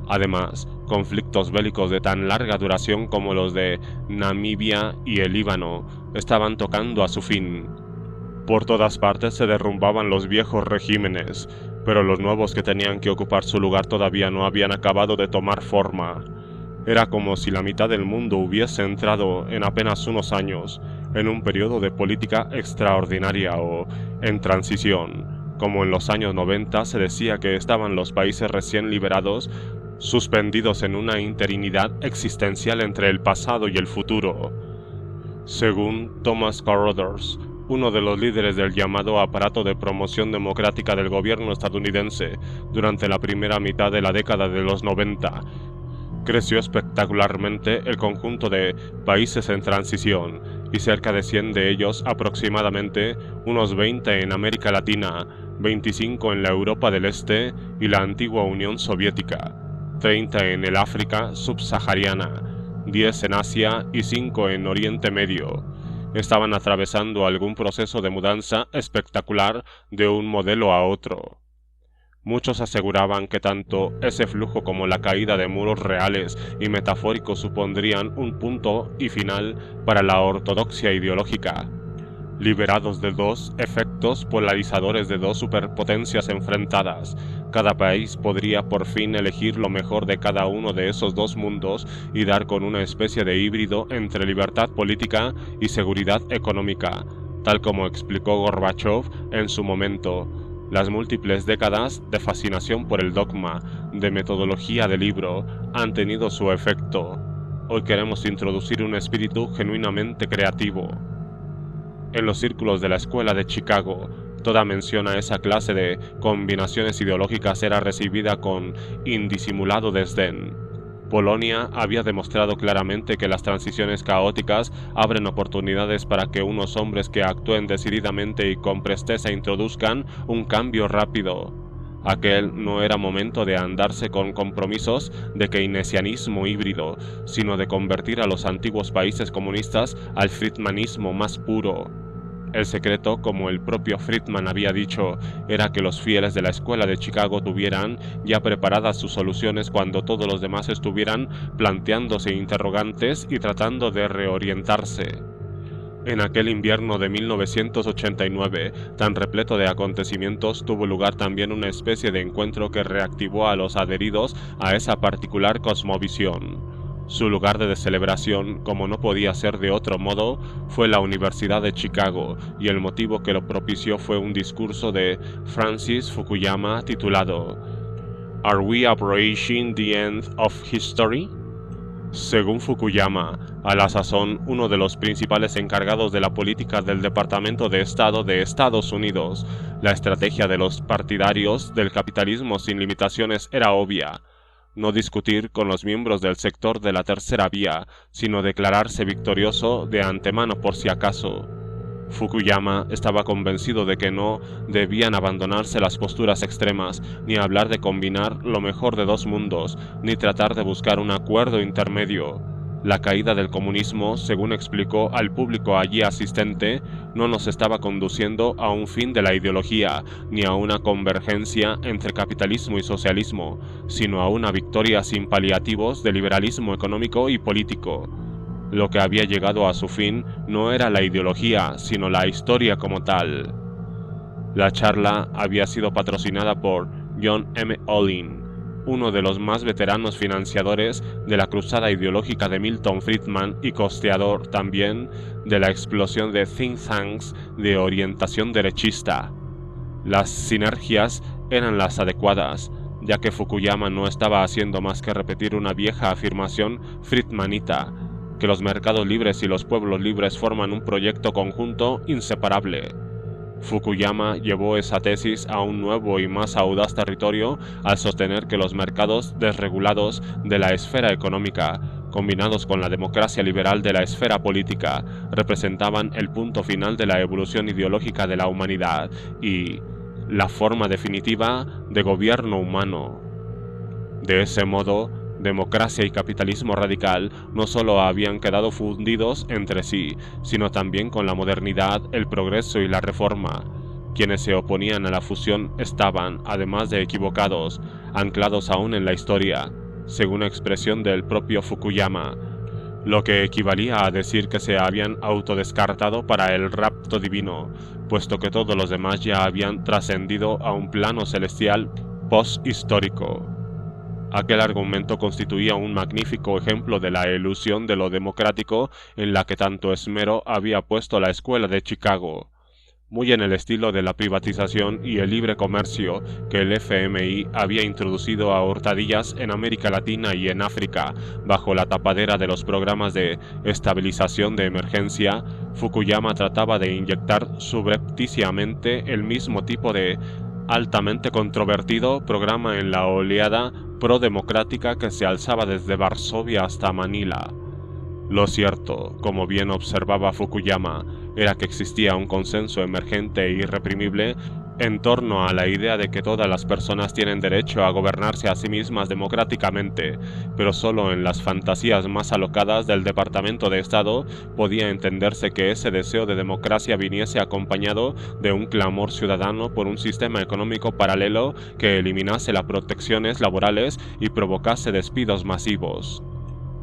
Además, conflictos bélicos de tan larga duración como los de Namibia y el Líbano estaban tocando a su fin. Por todas partes se derrumbaban los viejos regímenes, pero los nuevos que tenían que ocupar su lugar todavía no habían acabado de tomar forma. Era como si la mitad del mundo hubiese entrado en apenas unos años en un periodo de política extraordinaria o en transición. Como en los años 90 se decía que estaban los países recién liberados suspendidos en una interinidad existencial entre el pasado y el futuro. Según Thomas Carothers, uno de los líderes del llamado aparato de promoción democrática del gobierno estadounidense durante la primera mitad de la década de los 90, creció espectacularmente el conjunto de países en transición, y cerca de 100 de ellos, aproximadamente unos 20 en América Latina, 25 en la Europa del Este y la antigua Unión Soviética, 30 en el África subsahariana, 10 en Asia y 5 en Oriente Medio, estaban atravesando algún proceso de mudanza espectacular de un modelo a otro. Muchos aseguraban que tanto ese flujo como la caída de muros reales y metafóricos supondrían un punto y final para la ortodoxia ideológica. Liberados de dos efectos polarizadores de dos superpotencias enfrentadas, cada país podría por fin elegir lo mejor de cada uno de esos dos mundos y dar con una especie de híbrido entre libertad política y seguridad económica, tal como explicó Gorbachev en su momento. Las múltiples décadas de fascinación por el dogma, de metodología de libro, han tenido su efecto. Hoy queremos introducir un espíritu genuinamente creativo. En los círculos de la escuela de Chicago, toda mención a esa clase de combinaciones ideológicas era recibida con indisimulado desdén. Polonia había demostrado claramente que las transiciones caóticas abren oportunidades para que unos hombres que actúen decididamente y con presteza introduzcan un cambio rápido. Aquel no era momento de andarse con compromisos de keynesianismo híbrido, sino de convertir a los antiguos países comunistas al friedmanismo más puro. El secreto, como el propio Friedman había dicho, era que los fieles de la escuela de Chicago tuvieran ya preparadas sus soluciones cuando todos los demás estuvieran planteándose interrogantes y tratando de reorientarse. En aquel invierno de 1989, tan repleto de acontecimientos, tuvo lugar también una especie de encuentro que reactivó a los adheridos a esa particular cosmovisión. Su lugar de celebración, como no podía ser de otro modo, fue la Universidad de Chicago, y el motivo que lo propició fue un discurso de Francis Fukuyama titulado ¿Are we approaching the end of history? Según Fukuyama, a la sazón uno de los principales encargados de la política del Departamento de Estado de Estados Unidos, la estrategia de los partidarios del capitalismo sin limitaciones era obvia: no discutir con los miembros del sector de la tercera vía, sino declararse victorioso de antemano por si acaso. Fukuyama estaba convencido de que no debían abandonarse las posturas extremas, ni hablar de combinar lo mejor de dos mundos, ni tratar de buscar un acuerdo intermedio. La caída del comunismo, según explicó al público allí asistente, no nos estaba conduciendo a un fin de la ideología, ni a una convergencia entre capitalismo y socialismo, sino a una victoria sin paliativos de liberalismo económico y político. Lo que había llegado a su fin no era la ideología, sino la historia como tal. La charla había sido patrocinada por John M. Olin, uno de los más veteranos financiadores de la cruzada ideológica de Milton Friedman y costeador también de la explosión de think tanks de orientación derechista. Las sinergias eran las adecuadas, ya que Fukuyama no estaba haciendo más que repetir una vieja afirmación friedmanita, que los mercados libres y los pueblos libres forman un proyecto conjunto inseparable. Fukuyama llevó esa tesis a un nuevo y más audaz territorio al sostener que los mercados desregulados de la esfera económica, combinados con la democracia liberal de la esfera política, representaban el punto final de la evolución ideológica de la humanidad y la forma definitiva de gobierno humano. De ese modo, democracia y capitalismo radical no solo habían quedado fundidos entre sí, sino también con la modernidad, el progreso y la reforma. Quienes se oponían a la fusión estaban, además de equivocados, anclados aún en la historia, según expresión del propio Fukuyama, lo que equivalía a decir que se habían autodescartado para el rapto divino, puesto que todos los demás ya habían trascendido a un plano celestial post-histórico. Aquel argumento constituía un magnífico ejemplo de la ilusión de lo democrático en la que tanto esmero había puesto la escuela de Chicago, muy en el estilo de la privatización y el libre comercio que el FMI había introducido a hurtadillas en América Latina y en África, bajo la tapadera de los programas de estabilización de emergencia. Fukuyama trataba de inyectar subrepticiamente el mismo tipo de altamente controvertido programa en la oleada pro-democrática que se alzaba desde Varsovia hasta Manila. Lo cierto, como bien observaba Fukuyama, era que existía un consenso emergente e irreprimible en torno a la idea de que todas las personas tienen derecho a gobernarse a sí mismas democráticamente, pero solo en las fantasías más alocadas del Departamento de Estado podía entenderse que ese deseo de democracia viniese acompañado de un clamor ciudadano por un sistema económico paralelo que eliminase las protecciones laborales y provocase despidos masivos.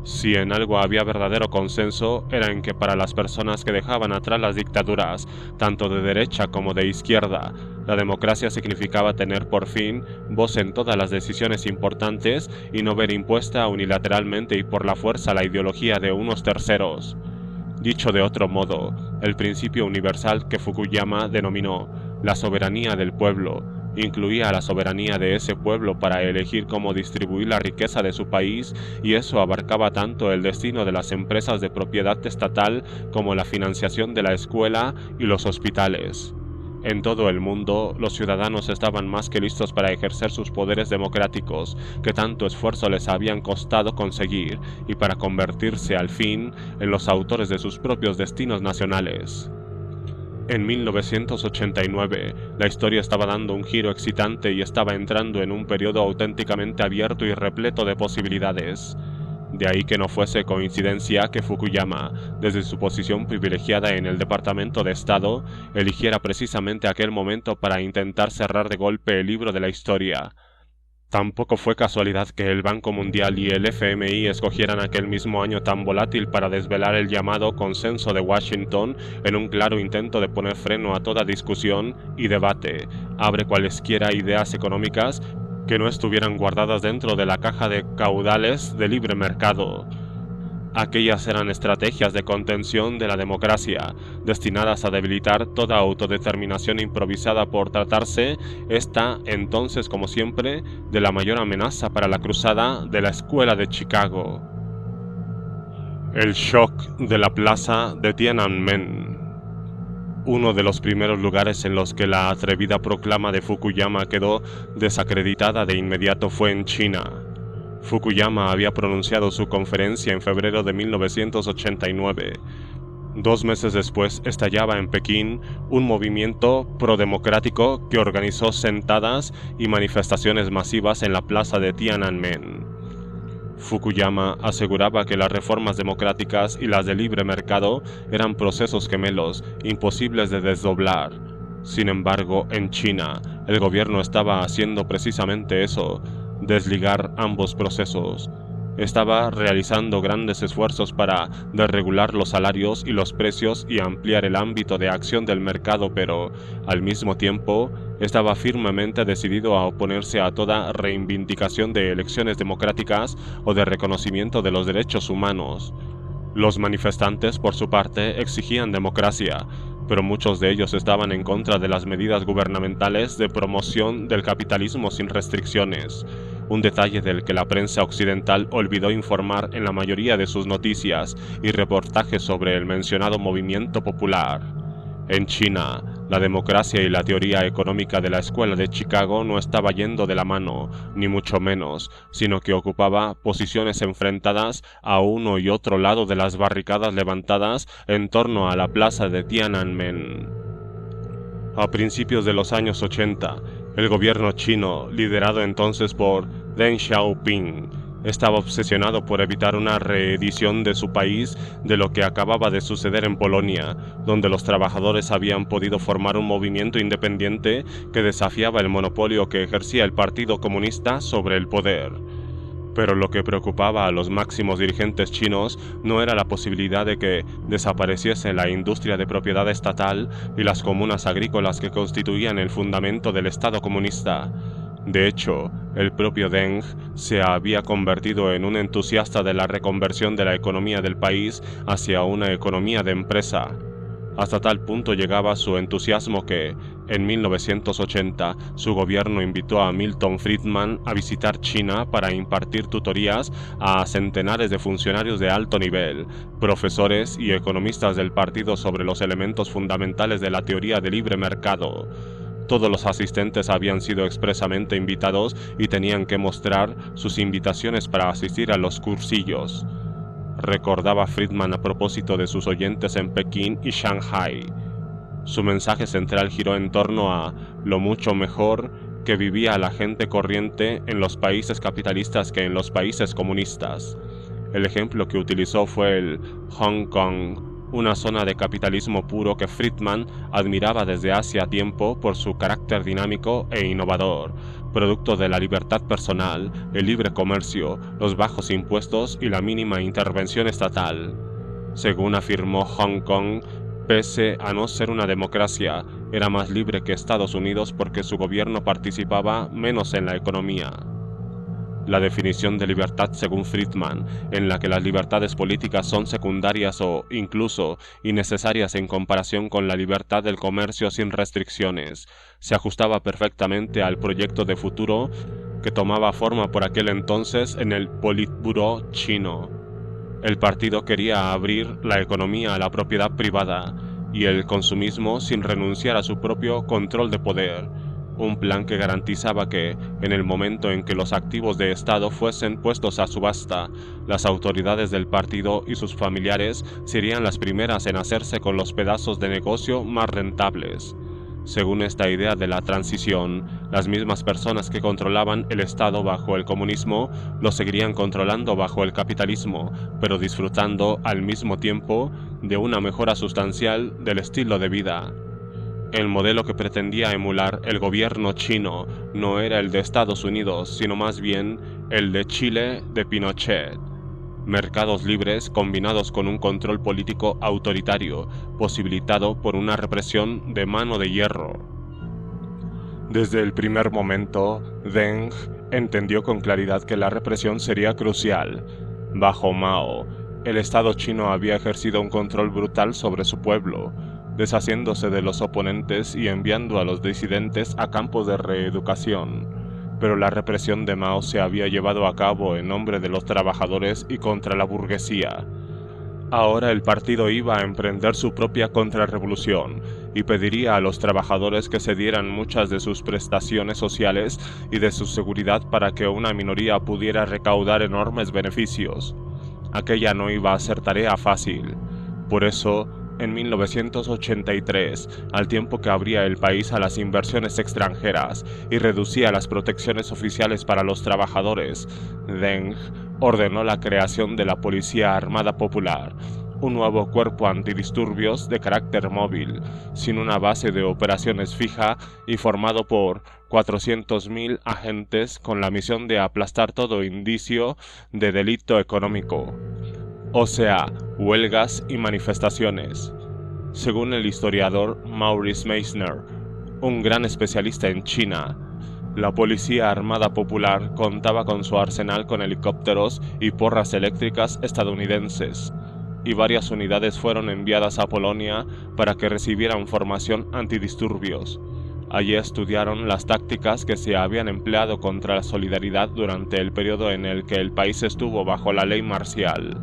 Si en algo había verdadero consenso, era en que para las personas que dejaban atrás las dictaduras, tanto de derecha como de izquierda, la democracia significaba tener por fin voz en todas las decisiones importantes y no ver impuesta unilateralmente y por la fuerza la ideología de unos terceros. Dicho de otro modo, el principio universal que Fukuyama denominó la soberanía del pueblo incluía la soberanía de ese pueblo para elegir cómo distribuir la riqueza de su país, y eso abarcaba tanto el destino de las empresas de propiedad estatal como la financiación de la escuela y los hospitales. En todo el mundo, los ciudadanos estaban más que listos para ejercer sus poderes democráticos, que tanto esfuerzo les habían costado conseguir, y para convertirse al fin en los autores de sus propios destinos nacionales. En 1989, la historia estaba dando un giro excitante y estaba entrando en un periodo auténticamente abierto y repleto de posibilidades. De ahí que no fuese coincidencia que Fukuyama, desde su posición privilegiada en el Departamento de Estado, eligiera precisamente aquel momento para intentar cerrar de golpe el libro de la historia. Tampoco fue casualidad que el Banco Mundial y el FMI escogieran aquel mismo año tan volátil para desvelar el llamado Consenso de Washington en un claro intento de poner freno a toda discusión y debate, abre cualesquiera ideas económicas que no estuvieran guardadas dentro de la caja de caudales de libre mercado. Aquellas eran estrategias de contención de la democracia, destinadas a debilitar toda autodeterminación improvisada por tratarse, esta entonces como siempre, de la mayor amenaza para la cruzada de la escuela de Chicago. El shock de la plaza de Tiananmen. Uno de los primeros lugares en los que la atrevida proclama de Fukuyama quedó desacreditada de inmediato fue en China. Fukuyama había pronunciado su conferencia en febrero de 1989. 2 meses después estallaba en Pekín un movimiento prodemocrático que organizó sentadas y manifestaciones masivas en la plaza de Tiananmen. Fukuyama aseguraba que las reformas democráticas y las de libre mercado eran procesos gemelos, imposibles de desdoblar. Sin embargo, en China, el gobierno estaba haciendo precisamente eso, desligar ambos procesos. Estaba realizando grandes esfuerzos para desregular los salarios y los precios y ampliar el ámbito de acción del mercado, pero, al mismo tiempo, estaba firmemente decidido a oponerse a toda reivindicación de elecciones democráticas o de reconocimiento de los derechos humanos. Los manifestantes, por su parte, exigían democracia, pero muchos de ellos estaban en contra de las medidas gubernamentales de promoción del capitalismo sin restricciones, un detalle del que la prensa occidental olvidó informar en la mayoría de sus noticias y reportajes sobre el mencionado movimiento popular. En China, la democracia y la teoría económica de la Escuela de Chicago no estaba yendo de la mano, ni mucho menos, sino que ocupaba posiciones enfrentadas a uno y otro lado de las barricadas levantadas en torno a la plaza de Tiananmen. A principios de los años 80, el gobierno chino, liderado entonces por Deng Xiaoping, estaba obsesionado por evitar una reedición de su país de lo que acababa de suceder en Polonia, donde los trabajadores habían podido formar un movimiento independiente que desafiaba el monopolio que ejercía el Partido Comunista sobre el poder. Pero lo que preocupaba a los máximos dirigentes chinos no era la posibilidad de que desapareciese la industria de propiedad estatal y las comunas agrícolas que constituían el fundamento del Estado comunista. De hecho, el propio Deng se había convertido en un entusiasta de la reconversión de la economía del país hacia una economía de empresa. Hasta tal punto llegaba su entusiasmo que, en 1980, su gobierno invitó a Milton Friedman a visitar China para impartir tutorías a centenares de funcionarios de alto nivel, profesores y economistas del partido sobre los elementos fundamentales de la teoría del libre mercado. Todos los asistentes habían sido expresamente invitados y tenían que mostrar sus invitaciones para asistir a los cursillos. Recordaba Friedman a propósito de sus oyentes en Pekín y Shanghai. Su mensaje central giró en torno a lo mucho mejor que vivía la gente corriente en los países capitalistas que en los países comunistas. El ejemplo que utilizó fue el Hong Kong, una zona de capitalismo puro que Friedman admiraba desde hacía tiempo por su carácter dinámico e innovador, producto de la libertad personal, el libre comercio, los bajos impuestos y la mínima intervención estatal. Según afirmó, Hong Kong, pese a no ser una democracia, era más libre que Estados Unidos porque su gobierno participaba menos en la economía. La definición de libertad según Friedman, en la que las libertades políticas son secundarias o, incluso, innecesarias en comparación con la libertad del comercio sin restricciones, se ajustaba perfectamente al proyecto de futuro que tomaba forma por aquel entonces en el Politburó chino. El partido quería abrir la economía a la propiedad privada y el consumismo sin renunciar a su propio control de poder. Un plan que garantizaba que, en el momento en que los activos de Estado fuesen puestos a subasta, las autoridades del partido y sus familiares serían las primeras en hacerse con los pedazos de negocio más rentables. Según esta idea de la transición, las mismas personas que controlaban el Estado bajo el comunismo lo seguirían controlando bajo el capitalismo, pero disfrutando al mismo tiempo de una mejora sustancial del estilo de vida. El modelo que pretendía emular el gobierno chino no era el de Estados Unidos, sino más bien el de Chile de Pinochet. Mercados libres combinados con un control político autoritario, posibilitado por una represión de mano de hierro. Desde el primer momento, Deng entendió con claridad que la represión sería crucial. Bajo Mao, el Estado chino había ejercido un control brutal sobre su pueblo, deshaciéndose de los oponentes y enviando a los disidentes a campos de reeducación. Pero la represión de Mao se había llevado a cabo en nombre de los trabajadores y contra la burguesía. Ahora el partido iba a emprender su propia contrarrevolución y pediría a los trabajadores que cedieran muchas de sus prestaciones sociales y de su seguridad para que una minoría pudiera recaudar enormes beneficios. Aquella no iba a ser tarea fácil. Por eso, en 1983, al tiempo que abría el país a las inversiones extranjeras y reducía las protecciones oficiales para los trabajadores, Deng ordenó la creación de la Policía Armada Popular, un nuevo cuerpo antidisturbios de carácter móvil, sin una base de operaciones fija y formado por 400.000 agentes con la misión de aplastar todo indicio de delito económico, o sea, huelgas y manifestaciones. Según el historiador Maurice Meissner, un gran especialista en China, la Policía Armada Popular contaba con su arsenal con helicópteros y porras eléctricas estadounidenses, y varias unidades fueron enviadas a Polonia para que recibieran formación antidisturbios. Allí estudiaron las tácticas que se habían empleado contra la Solidaridad durante el periodo en el que el país estuvo bajo la ley marcial.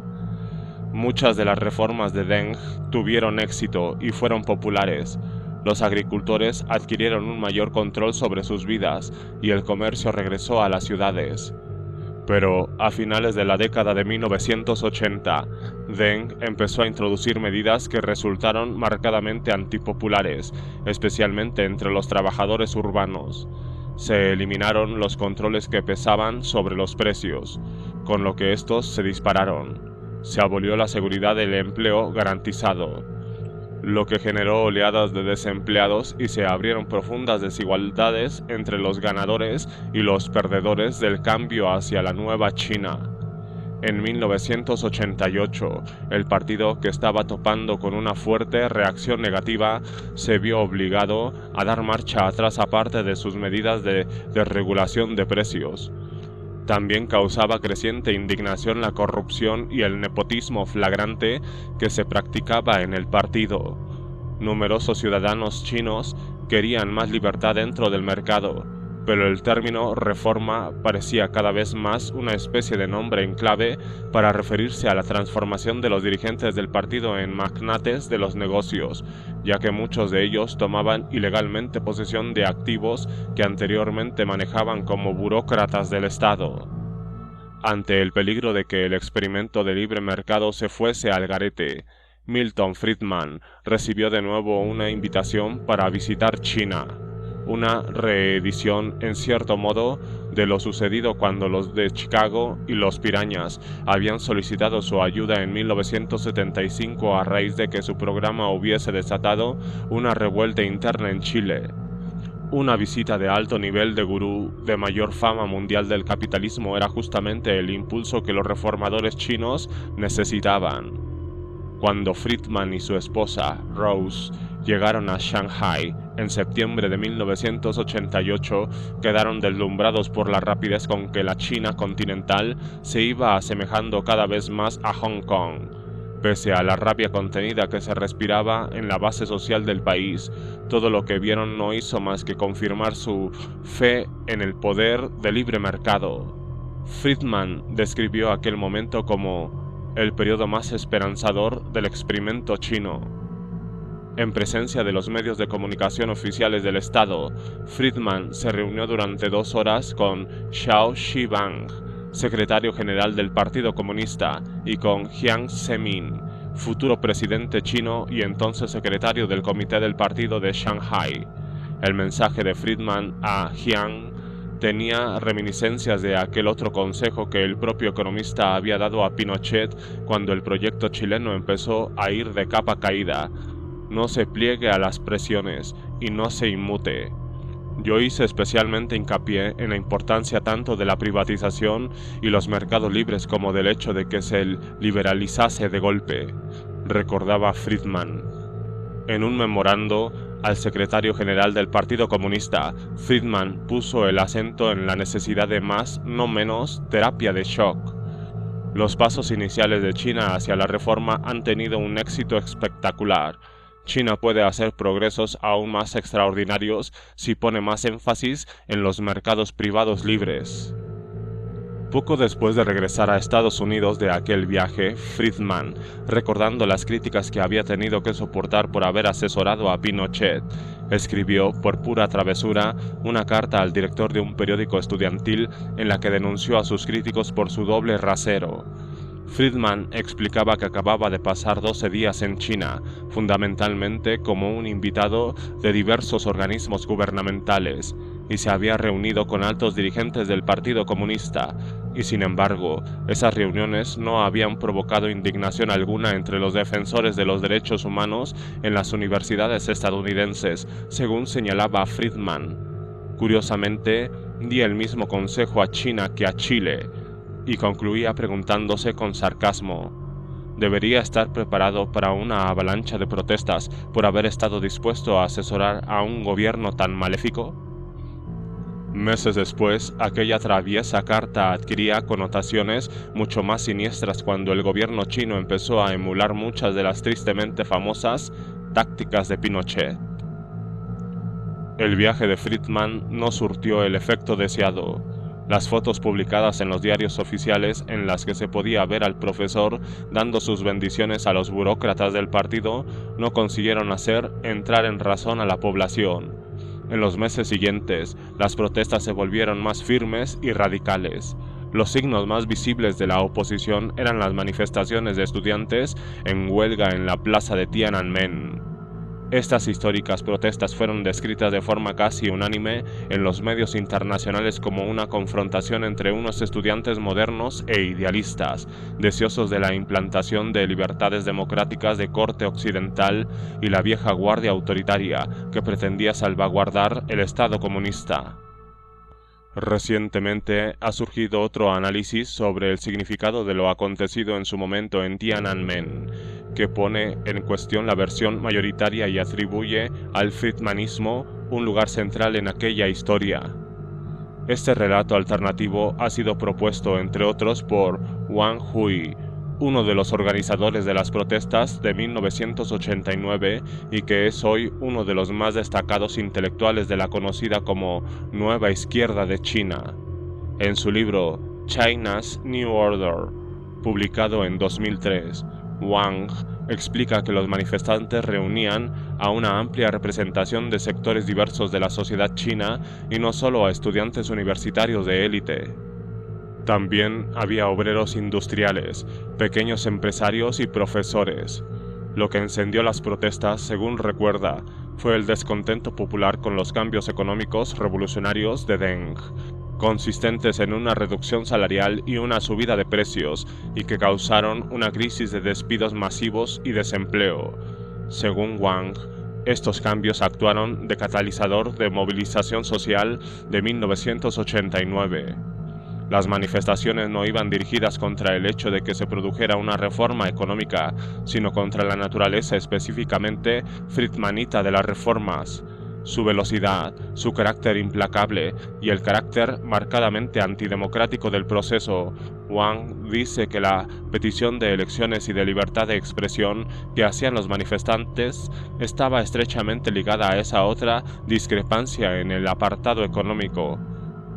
Muchas de las reformas de Deng tuvieron éxito y fueron populares. Los agricultores adquirieron un mayor control sobre sus vidas y el comercio regresó a las ciudades. Pero a finales de la década de 1980, Deng empezó a introducir medidas que resultaron marcadamente antipopulares, especialmente entre los trabajadores urbanos. Se eliminaron los controles que pesaban sobre los precios, con lo que estos se dispararon. Se abolió la seguridad del empleo garantizado, lo que generó oleadas de desempleados y se abrieron profundas desigualdades entre los ganadores y los perdedores del cambio hacia la nueva China. En 1988, el partido, que estaba topando con una fuerte reacción negativa, se vio obligado a dar marcha atrás aparte de sus medidas de desregulación de precios. También causaba creciente indignación la corrupción y el nepotismo flagrante que se practicaba en el partido. Numerosos ciudadanos chinos querían más libertad dentro del mercado, pero el término reforma parecía cada vez más una especie de nombre en clave para referirse a la transformación de los dirigentes del partido en magnates de los negocios, ya que muchos de ellos tomaban ilegalmente posesión de activos que anteriormente manejaban como burócratas del Estado. Ante el peligro de que el experimento de libre mercado se fuese al garete, Milton Friedman recibió de nuevo una invitación para visitar China, una reedición en cierto modo de lo sucedido cuando los de Chicago y los Pirañas habían solicitado su ayuda en 1975 a raíz de que su programa hubiese desatado una revuelta interna en Chile. Una visita de alto nivel de gurú de mayor fama mundial del capitalismo era justamente el impulso que los reformadores chinos necesitaban. Cuando Friedman y su esposa, Rose, llegaron a Shanghai en septiembre de 1988, quedaron deslumbrados por la rapidez con que la China continental se iba asemejando cada vez más a Hong Kong. Pese a la rabia contenida que se respiraba en la base social del país, todo lo que vieron no hizo más que confirmar su fe en el poder del libre mercado. Friedman describió aquel momento como el periodo más esperanzador del experimento chino. En presencia de los medios de comunicación oficiales del Estado, Friedman se reunió durante 2 horas con Xiao Shibang, secretario general del Partido Comunista, y con Jiang Zemin, futuro presidente chino y entonces secretario del Comité del Partido de Shanghai. El mensaje de Friedman a Jiang tenía reminiscencias de aquel otro consejo que el propio economista había dado a Pinochet cuando el proyecto chileno empezó a ir de capa caída. No se pliegue a las presiones y no se inmute. Yo hice especialmente hincapié en la importancia tanto de la privatización y los mercados libres como del hecho de que se liberalizase de golpe, recordaba Friedman. En un memorando al secretario general del Partido Comunista, Friedman puso el acento en la necesidad de más, no menos, terapia de shock. Los pasos iniciales de China hacia la reforma han tenido un éxito espectacular. China puede hacer progresos aún más extraordinarios si pone más énfasis en los mercados privados libres. Poco después de regresar a Estados Unidos de aquel viaje, Friedman, recordando las críticas que había tenido que soportar por haber asesorado a Pinochet, escribió, por pura travesura, una carta al director de un periódico estudiantil en la que denunció a sus críticos por su doble rasero. Friedman explicaba que acababa de pasar 12 días en China, fundamentalmente como un invitado de diversos organismos gubernamentales, y se había reunido con altos dirigentes del Partido Comunista, y sin embargo, esas reuniones no habían provocado indignación alguna entre los defensores de los derechos humanos en las universidades estadounidenses, según señalaba Friedman. Curiosamente, di el mismo consejo a China que a Chile, y concluía preguntándose con sarcasmo: ¿debería estar preparado para una avalancha de protestas por haber estado dispuesto a asesorar a un gobierno tan maléfico? Meses después, aquella traviesa carta adquiría connotaciones mucho más siniestras cuando el gobierno chino empezó a emular muchas de las tristemente famosas tácticas de Pinochet. El viaje de Friedman no surtió el efecto deseado. Las fotos publicadas en los diarios oficiales en las que se podía ver al profesor dando sus bendiciones a los burócratas del partido no consiguieron hacer entrar en razón a la población. En los meses siguientes, las protestas se volvieron más firmes y radicales. Los signos más visibles de la oposición eran las manifestaciones de estudiantes en huelga en la plaza de Tiananmen. Estas históricas protestas fueron descritas de forma casi unánime en los medios internacionales como una confrontación entre unos estudiantes modernos e idealistas, deseosos de la implantación de libertades democráticas de corte occidental, y la vieja guardia autoritaria que pretendía salvaguardar el Estado comunista. Recientemente ha surgido otro análisis sobre el significado de lo acontecido en su momento en Tiananmen, que pone en cuestión la versión mayoritaria y atribuye al friedmanismo un lugar central en aquella historia. Este relato alternativo ha sido propuesto, entre otros, por Wang Hui, uno de los organizadores de las protestas de 1989 y que es hoy uno de los más destacados intelectuales de la conocida como Nueva Izquierda de China. En su libro China's New Order, publicado en 2003, Wang explica que los manifestantes reunían a una amplia representación de sectores diversos de la sociedad china y no solo a estudiantes universitarios de élite. También había obreros industriales, pequeños empresarios y profesores. Lo que encendió las protestas, según recuerda, fue el descontento popular con los cambios económicos revolucionarios de Deng, consistentes en una reducción salarial y una subida de precios, y que causaron una crisis de despidos masivos y desempleo. Según Wang, estos cambios actuaron de catalizador de movilización social de 1989. Las manifestaciones no iban dirigidas contra el hecho de que se produjera una reforma económica, sino contra la naturaleza específicamente friedmanita de las reformas, su velocidad, su carácter implacable y el carácter marcadamente antidemocrático del proceso. Wang dice que la petición de elecciones y de libertad de expresión que hacían los manifestantes estaba estrechamente ligada a esa otra discrepancia en el apartado económico.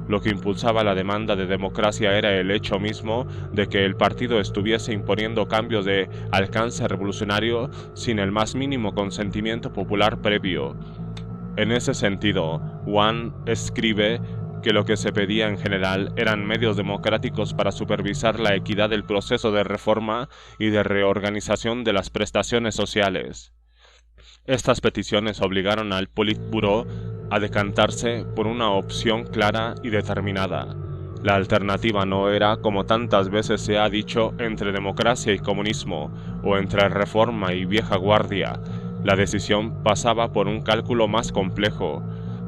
Lo que impulsaba la demanda de democracia era el hecho mismo de que el partido estuviese imponiendo cambios de alcance revolucionario sin el más mínimo consentimiento popular previo. En ese sentido, Wang escribe que lo que se pedía en general eran medios democráticos para supervisar la equidad del proceso de reforma y de reorganización de las prestaciones sociales. Estas peticiones obligaron al Politburó a decantarse por una opción clara y determinada. La alternativa no era, como tantas veces se ha dicho, entre democracia y comunismo, o entre reforma y vieja guardia. La decisión pasaba por un cálculo más complejo.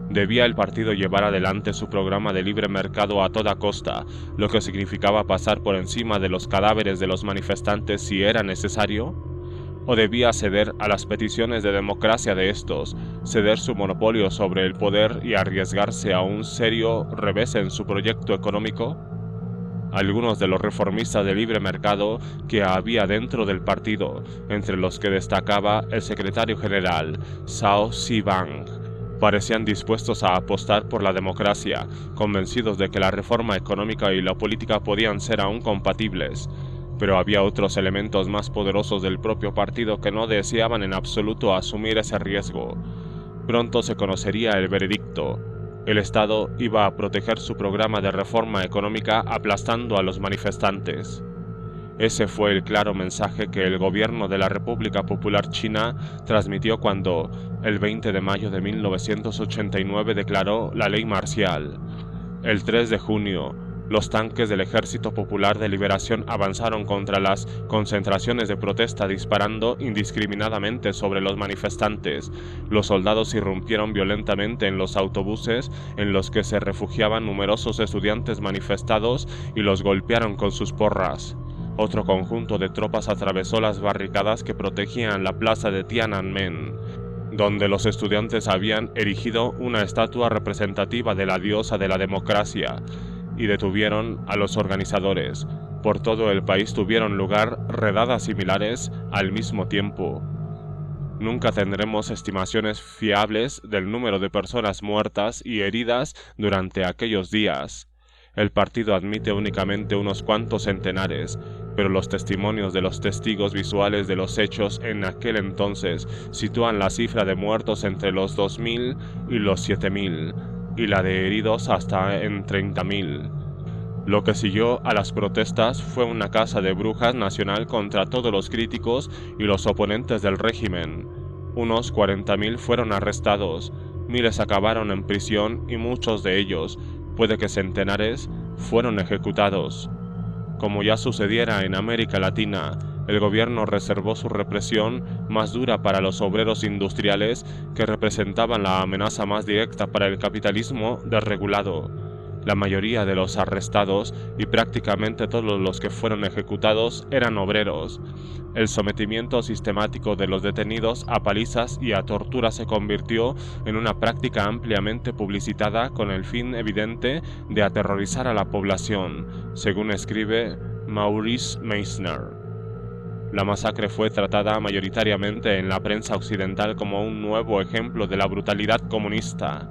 ¿Debía el partido llevar adelante su programa de libre mercado a toda costa, lo que significaba pasar por encima de los cadáveres de los manifestantes si era necesario? ¿O debía ceder a las peticiones de democracia de estos, ceder su monopolio sobre el poder y arriesgarse a un serio revés en su proyecto económico? Algunos de los reformistas de libre mercado que había dentro del partido, entre los que destacaba el secretario general Zhao Zibang, parecían dispuestos a apostar por la democracia, convencidos de que la reforma económica y la política podían ser aún compatibles. Pero había otros elementos más poderosos del propio partido que no deseaban en absoluto asumir ese riesgo. Pronto se conocería el veredicto. El Estado iba a proteger su programa de reforma económica aplastando a los manifestantes. Ese fue el claro mensaje que el gobierno de la República Popular China transmitió cuando, el 20 de mayo de 1989, declaró la ley marcial. El 3 de junio, los tanques del Ejército Popular de Liberación avanzaron contra las concentraciones de protesta disparando indiscriminadamente sobre los manifestantes. Los soldados irrumpieron violentamente en los autobuses en los que se refugiaban numerosos estudiantes manifestados y los golpearon con sus porras. Otro conjunto de tropas atravesó las barricadas que protegían la plaza de Tiananmen. donde los estudiantes habían erigido una estatua representativa de la diosa de la democracia y detuvieron a los organizadores. Por todo el país tuvieron lugar redadas similares al mismo tiempo. Nunca tendremos estimaciones fiables del número de personas muertas y heridas durante aquellos días. El partido admite únicamente unos cuantos centenares, pero los testimonios de los testigos visuales de los hechos en aquel entonces sitúan la cifra de muertos entre los 2.000 y los 7.000, y la de heridos hasta en 30.000. Lo que siguió a las protestas fue una caza de brujas nacional contra todos los críticos y los oponentes del régimen. Unos 40.000 fueron arrestados, miles acabaron en prisión y muchos de ellos, puede que centenares, fueron ejecutados. Como ya sucediera en América Latina, el gobierno reservó su represión más dura para los obreros industriales que representaban la amenaza más directa para el capitalismo desregulado. La mayoría de los arrestados y prácticamente todos los que fueron ejecutados eran obreros. El sometimiento sistemático de los detenidos a palizas y a tortura se convirtió en una práctica ampliamente publicitada con el fin evidente de aterrorizar a la población, según escribe Maurice Meissner. La masacre fue tratada mayoritariamente en la prensa occidental como un nuevo ejemplo de la brutalidad comunista.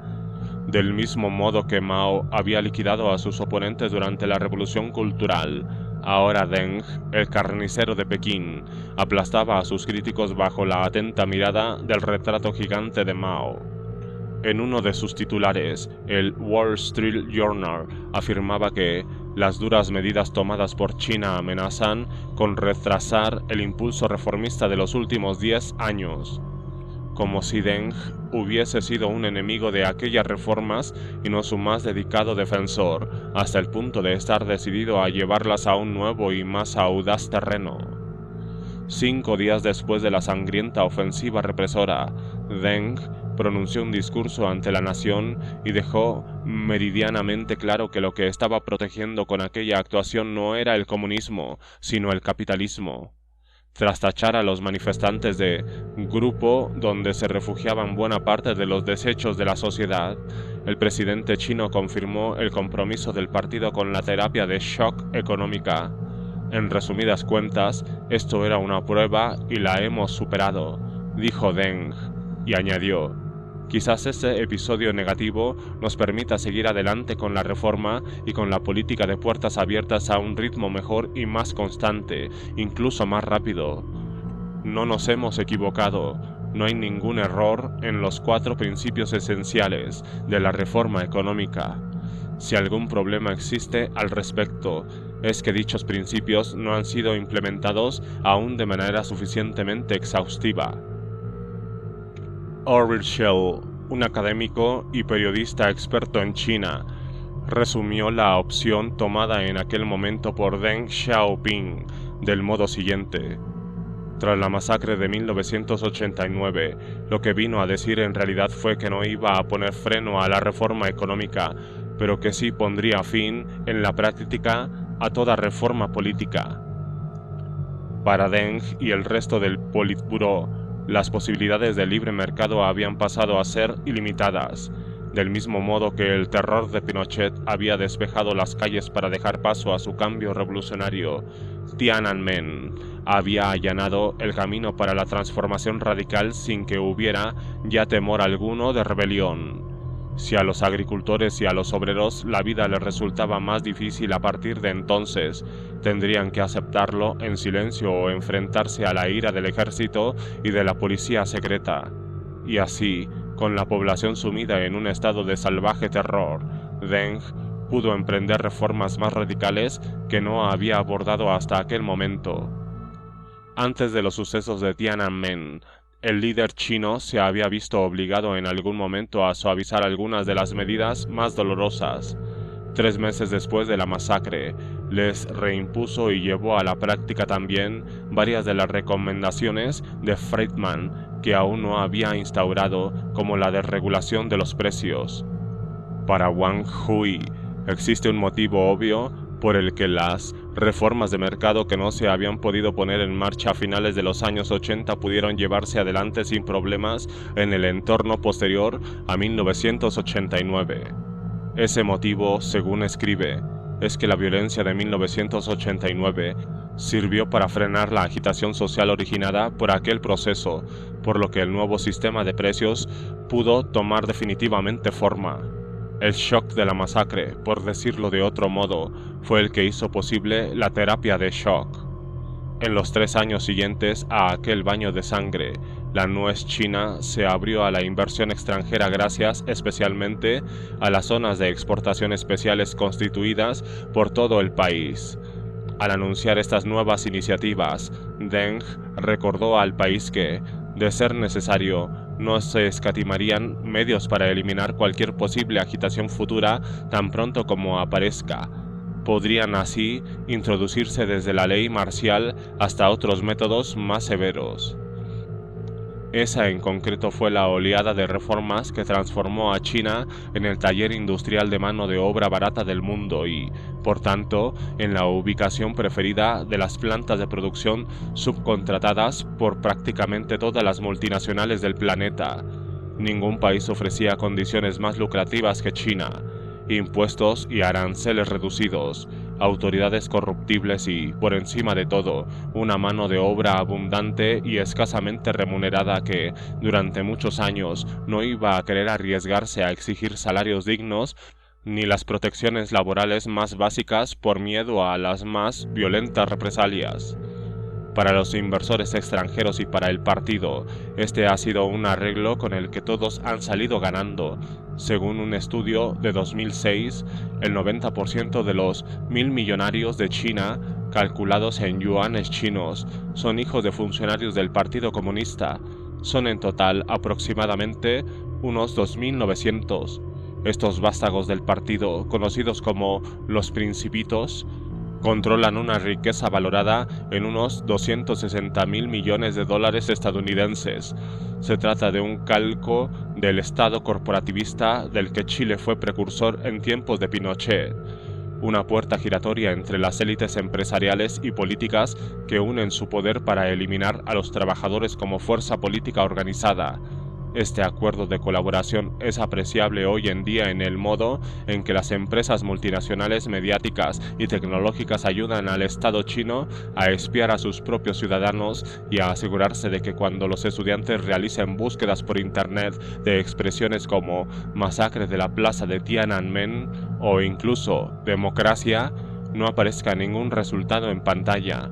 Del mismo modo que Mao había liquidado a sus oponentes durante la Revolución Cultural, ahora Deng, el carnicero de Pekín, aplastaba a sus críticos bajo la atenta mirada del retrato gigante de Mao. En uno de sus titulares, el Wall Street Journal afirmaba que las duras medidas tomadas por China amenazan con retrasar el impulso reformista de los últimos 10 años. Como si Deng hubiese sido un enemigo de aquellas reformas y no su más dedicado defensor, hasta el punto de estar decidido a llevarlas a un nuevo y más audaz terreno. 5 días después de la sangrienta ofensiva represora, Deng pronunció un discurso ante la nación y dejó meridianamente claro que lo que estaba protegiendo con aquella actuación no era el comunismo, sino el capitalismo. Tras tachar a los manifestantes de grupo donde se refugiaban buena parte de los desechos de la sociedad, el presidente chino confirmó el compromiso del partido con la terapia de shock económica. En resumidas cuentas, esto era una prueba y la hemos superado, dijo Deng, y añadió: quizás este episodio negativo nos permita seguir adelante con la reforma y con la política de puertas abiertas a un ritmo mejor y más constante, incluso más rápido. No nos hemos equivocado, no hay ningún error en los 4 principios esenciales de la reforma económica. Si algún problema existe al respecto, es que dichos principios no han sido implementados aún de manera suficientemente exhaustiva. Orville Schell, un académico y periodista experto en China, resumió la opción tomada en aquel momento por Deng Xiaoping del modo siguiente: tras la masacre de 1989, lo que vino a decir en realidad fue que no iba a poner freno a la reforma económica, pero que sí pondría fin, en la práctica, a toda reforma política. Para Deng y el resto del Politburó, las posibilidades del libre mercado habían pasado a ser ilimitadas, del mismo modo que el terror de Pinochet había despejado las calles para dejar paso a su cambio revolucionario. Tiananmen había allanado el camino para la transformación radical sin que hubiera ya temor alguno de rebelión. Si a los agricultores y a los obreros la vida les resultaba más difícil a partir de entonces, tendrían que aceptarlo en silencio o enfrentarse a la ira del ejército y de la policía secreta. Y así, con la población sumida en un estado de salvaje terror, Deng pudo emprender reformas más radicales que no había abordado hasta aquel momento. Antes de los sucesos de Tiananmen, el líder chino se había visto obligado en algún momento a suavizar algunas de las medidas más dolorosas. 3 meses después de la masacre, les reimpuso y llevó a la práctica también varias de las recomendaciones de Friedman que aún no había instaurado, como la desregulación de los precios. Para Wang Hui, existe un motivo obvio por el que las reformas de mercado que no se habían podido poner en marcha a finales de los años 80 pudieron llevarse adelante sin problemas en el entorno posterior a 1989. Ese motivo, según escribe, es que la violencia de 1989 sirvió para frenar la agitación social originada por aquel proceso, por lo que el nuevo sistema de precios pudo tomar definitivamente forma. El shock de la masacre, por decirlo de otro modo, fue el que hizo posible la terapia de shock. En los 3 años siguientes a aquel baño de sangre, la nuez china se abrió a la inversión extranjera gracias especialmente a las zonas de exportación especiales constituidas por todo el país. Al anunciar estas nuevas iniciativas, Deng recordó al país que, de ser necesario, no se escatimarían medios para eliminar cualquier posible agitación futura tan pronto como aparezca. Podrían así introducirse desde la ley marcial hasta otros métodos más severos. Esa en concreto fue la oleada de reformas que transformó a China en el taller industrial de mano de obra barata del mundo y, por tanto, en la ubicación preferida de las plantas de producción subcontratadas por prácticamente todas las multinacionales del planeta. Ningún país ofrecía condiciones más lucrativas que China: impuestos y aranceles reducidos, autoridades corruptibles y, por encima de todo, una mano de obra abundante y escasamente remunerada que, durante muchos años, no iba a querer arriesgarse a exigir salarios dignos ni las protecciones laborales más básicas por miedo a las más violentas represalias. Para los inversores extranjeros y para el partido, este ha sido un arreglo con el que todos han salido ganando. Según un estudio de 2006, el 90% de los 1.000 millonarios de China, calculados en yuanes chinos, son hijos de funcionarios del Partido Comunista. Son en total aproximadamente unos 2.900. Estos vástagos del partido, conocidos como los Principitos, controlan una riqueza valorada en unos 260.000 millones de dólares estadounidenses. Se trata de un calco del Estado corporativista del que Chile fue precursor en tiempos de Pinochet, una puerta giratoria entre las élites empresariales y políticas que unen su poder para eliminar a los trabajadores como fuerza política organizada. Este acuerdo de colaboración es apreciable hoy en día en el modo en que las empresas multinacionales mediáticas y tecnológicas ayudan al Estado chino a espiar a sus propios ciudadanos y a asegurarse de que cuando los estudiantes realicen búsquedas por internet de expresiones como masacre de la plaza de Tiananmen o incluso democracia, no aparezca ningún resultado en pantalla.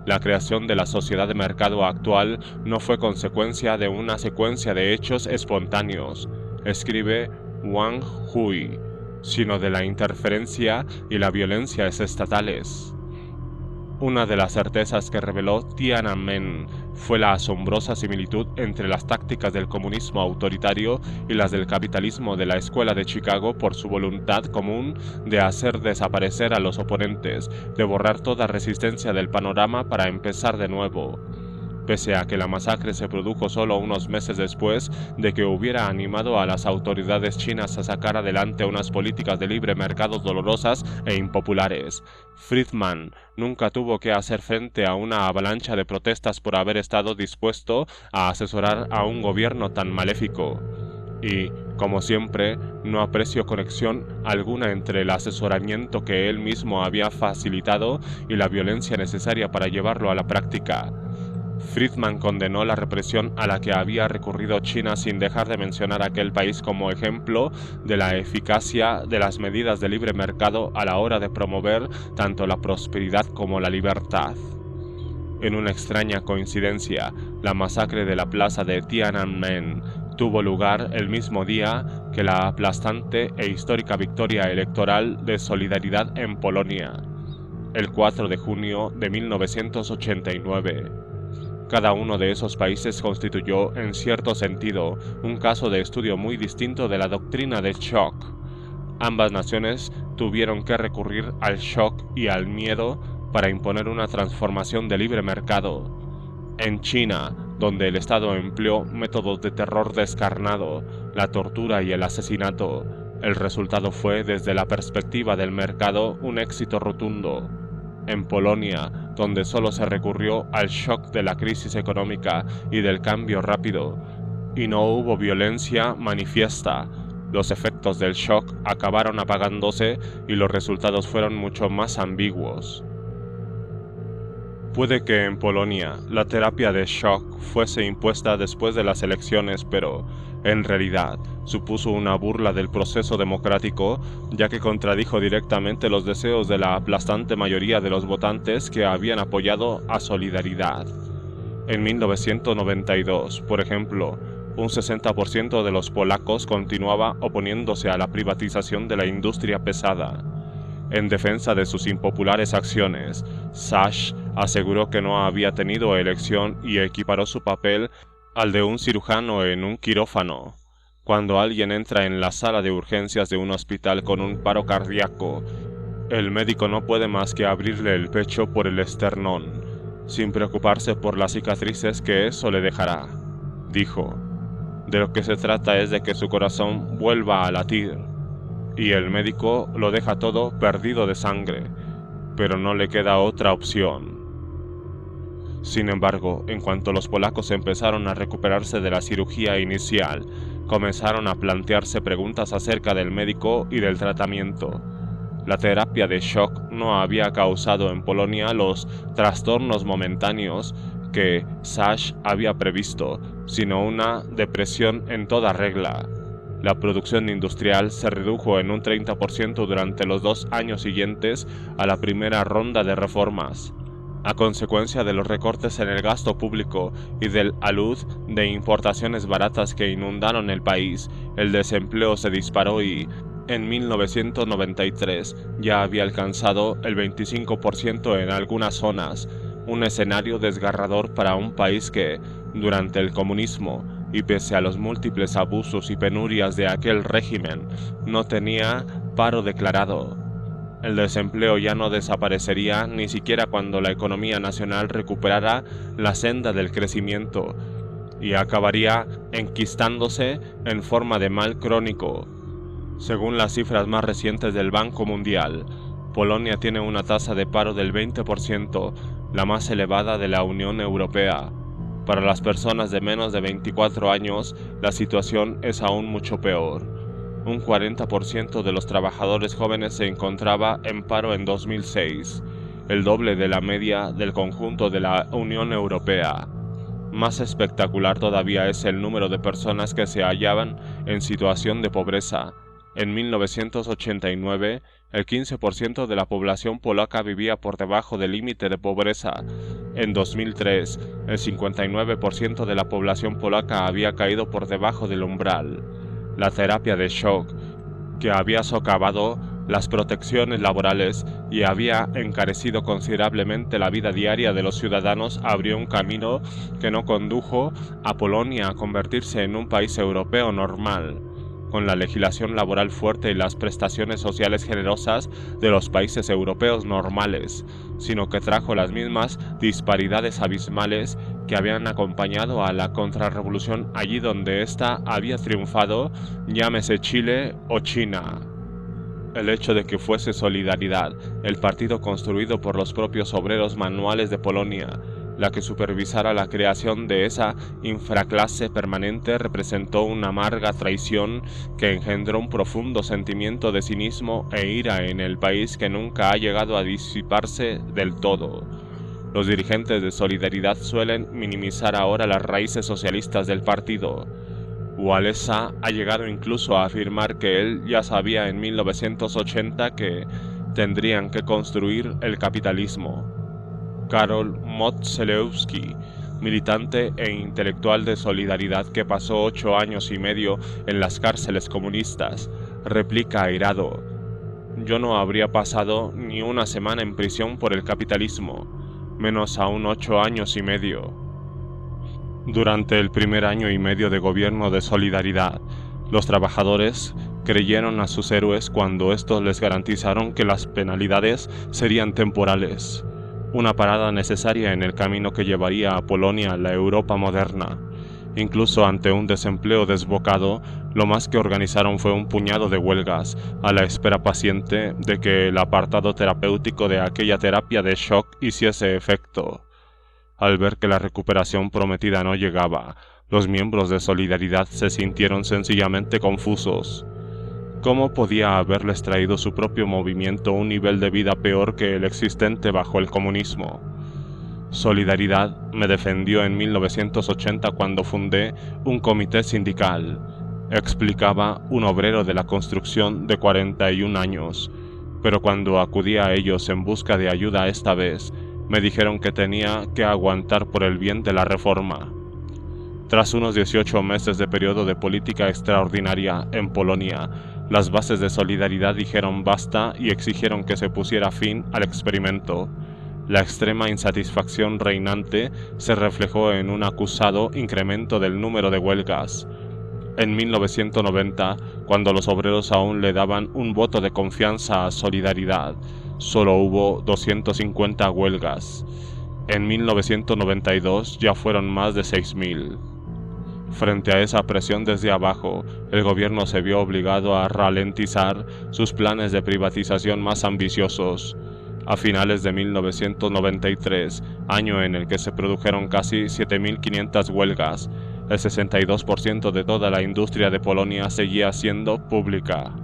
La creación de la sociedad de mercado actual no fue consecuencia de una secuencia de hechos espontáneos, escribe Wang Hui, sino de la interferencia y la violencia estatales. Una de las certezas que reveló Tiananmen fue la asombrosa similitud entre las tácticas del comunismo autoritario y las del capitalismo de la Escuela de Chicago por su voluntad común de hacer desaparecer a los oponentes, de borrar toda resistencia del panorama para empezar de nuevo. Pese a que la masacre se produjo solo unos meses después de que hubiera animado a las autoridades chinas a sacar adelante unas políticas de libre mercado dolorosas e impopulares, Friedman nunca tuvo que hacer frente a una avalancha de protestas por haber estado dispuesto a asesorar a un gobierno tan maléfico. Y, como siempre, no aprecio conexión alguna entre el asesoramiento que él mismo había facilitado y la violencia necesaria para llevarlo a la práctica. Friedman condenó la represión a la que había recurrido China sin dejar de mencionar a aquel país como ejemplo de la eficacia de las medidas de libre mercado a la hora de promover tanto la prosperidad como la libertad. En una extraña coincidencia, la masacre de la plaza de Tiananmen tuvo lugar el mismo día que la aplastante e histórica victoria electoral de Solidaridad en Polonia, el 4 de junio de 1989. Cada uno de esos países constituyó, en cierto sentido, un caso de estudio muy distinto de la doctrina de shock. Ambas naciones tuvieron que recurrir al shock y al miedo para imponer una transformación de libre mercado. En China, donde el Estado empleó métodos de terror descarnado, la tortura y el asesinato, El resultado fue, desde la perspectiva del mercado, un éxito rotundo. En Polonia, donde solo se recurrió al shock de la crisis económica y del cambio rápido, y no hubo violencia manifiesta, los efectos del shock acabaron apagándose y los resultados fueron mucho más ambiguos. Puede que en Polonia la terapia de shock fuese impuesta después de las elecciones, pero en realidad supuso una burla del proceso democrático, ya que contradijo directamente los deseos de la aplastante mayoría de los votantes que habían apoyado a Solidaridad. En 1992, por ejemplo, un 60% de los polacos continuaba oponiéndose a la privatización de la industria pesada. En defensa de sus impopulares acciones, Sash aseguró que no había tenido elección y equiparó su papel al de un cirujano en un quirófano. Cuando alguien entra en la sala de urgencias de un hospital con un paro cardíaco, el médico no puede más que abrirle el pecho por el esternón, sin preocuparse por las cicatrices que eso le dejará, dijo. De lo que se trata es de que su corazón vuelva a latir, y el médico lo deja todo perdido de sangre, pero no le queda otra opción. Sin embargo, en cuanto los polacos empezaron a recuperarse de la cirugía inicial, comenzaron a plantearse preguntas acerca del médico y del tratamiento. La terapia de shock no había causado en Polonia los trastornos momentáneos que Sash había previsto, sino una depresión en toda regla. La producción industrial se redujo en un 30% durante los 2 años siguientes a la primera ronda de reformas. A consecuencia de los recortes en el gasto público y del alud de importaciones baratas que inundaron el país, el desempleo se disparó y, en 1993, ya había alcanzado el 25% en algunas zonas, un escenario desgarrador para un país que, durante el comunismo, y pese a los múltiples abusos y penurias de aquel régimen, no tenía paro declarado. El desempleo ya no desaparecería ni siquiera cuando la economía nacional recuperara la senda del crecimiento y acabaría enquistándose en forma de mal crónico. Según las cifras más recientes del Banco Mundial, Polonia tiene una tasa de paro del 20%, la más elevada de la Unión Europea. Para las personas de menos de 24 años, la situación es aún mucho peor. Un 40% de los trabajadores jóvenes se encontraba en paro en 2006, el doble de la media del conjunto de la Unión Europea. Más espectacular todavía es el número de personas que se hallaban en situación de pobreza. En 1989, el 15% de la población polaca vivía por debajo del límite de pobreza. En 2003, el 59% de la población polaca había caído por debajo del umbral. La terapia de shock, que había socavado las protecciones laborales y había encarecido considerablemente la vida diaria de los ciudadanos, abrió un camino que no condujo a Polonia a convertirse en un país europeo normal, con la legislación laboral fuerte y las prestaciones sociales generosas de los países europeos normales, sino que trajo las mismas disparidades abismales que habían acompañado a la contrarrevolución allí donde ésta había triunfado, llámese Chile o China. El hecho de que fuese Solidaridad, el partido construido por los propios obreros manuales de Polonia, la que supervisara la creación de esa infraclase permanente, representó una amarga traición que engendró un profundo sentimiento de cinismo e ira en el país que nunca ha llegado a disiparse del todo. Los dirigentes de Solidaridad suelen minimizar ahora las raíces socialistas del partido. Wałęsa ha llegado incluso a afirmar que él ya sabía en 1980 que tendrían que construir el capitalismo. Karol Modzelewski, militante e intelectual de Solidaridad que pasó 8 años y medio en las cárceles comunistas, replica airado: «Yo no habría pasado ni una semana en prisión por el capitalismo, menos aún 8 años y medio». Durante el primer año y medio de gobierno de Solidaridad, los trabajadores creyeron a sus héroes cuando estos les garantizaron que las penalidades serían temporales, una parada necesaria en el camino que llevaría a Polonia a la Europa moderna, Incluso ante un desempleo desbocado, lo más que organizaron fue un puñado de huelgas, a la espera paciente de que el apartado terapéutico de aquella terapia de shock hiciese efecto. Al ver que la recuperación prometida no llegaba, los miembros de Solidaridad se sintieron sencillamente confusos. ¿Cómo podía haberles traído su propio movimiento un nivel de vida peor que el existente bajo el comunismo? Solidaridad me defendió en 1980 cuando fundé un comité sindical, explicaba un obrero de la construcción de 41 años, pero cuando acudí a ellos en busca de ayuda esta vez, me dijeron que tenía que aguantar por el bien de la reforma. Tras unos 18 meses de periodo de política extraordinaria en Polonia, las bases de Solidaridad dijeron basta y exigieron que se pusiera fin al experimento. La extrema insatisfacción reinante se reflejó en un acusado incremento del número de huelgas. En 1990, cuando los obreros aún le daban un voto de confianza a Solidaridad, solo hubo 250 huelgas. En 1992 ya fueron más de 6.000. Frente a esa presión desde abajo, el gobierno se vio obligado a ralentizar sus planes de privatización más ambiciosos. A finales de 1993, año en el que se produjeron casi 7.500 huelgas, el 62% de toda la industria de Polonia seguía siendo pública.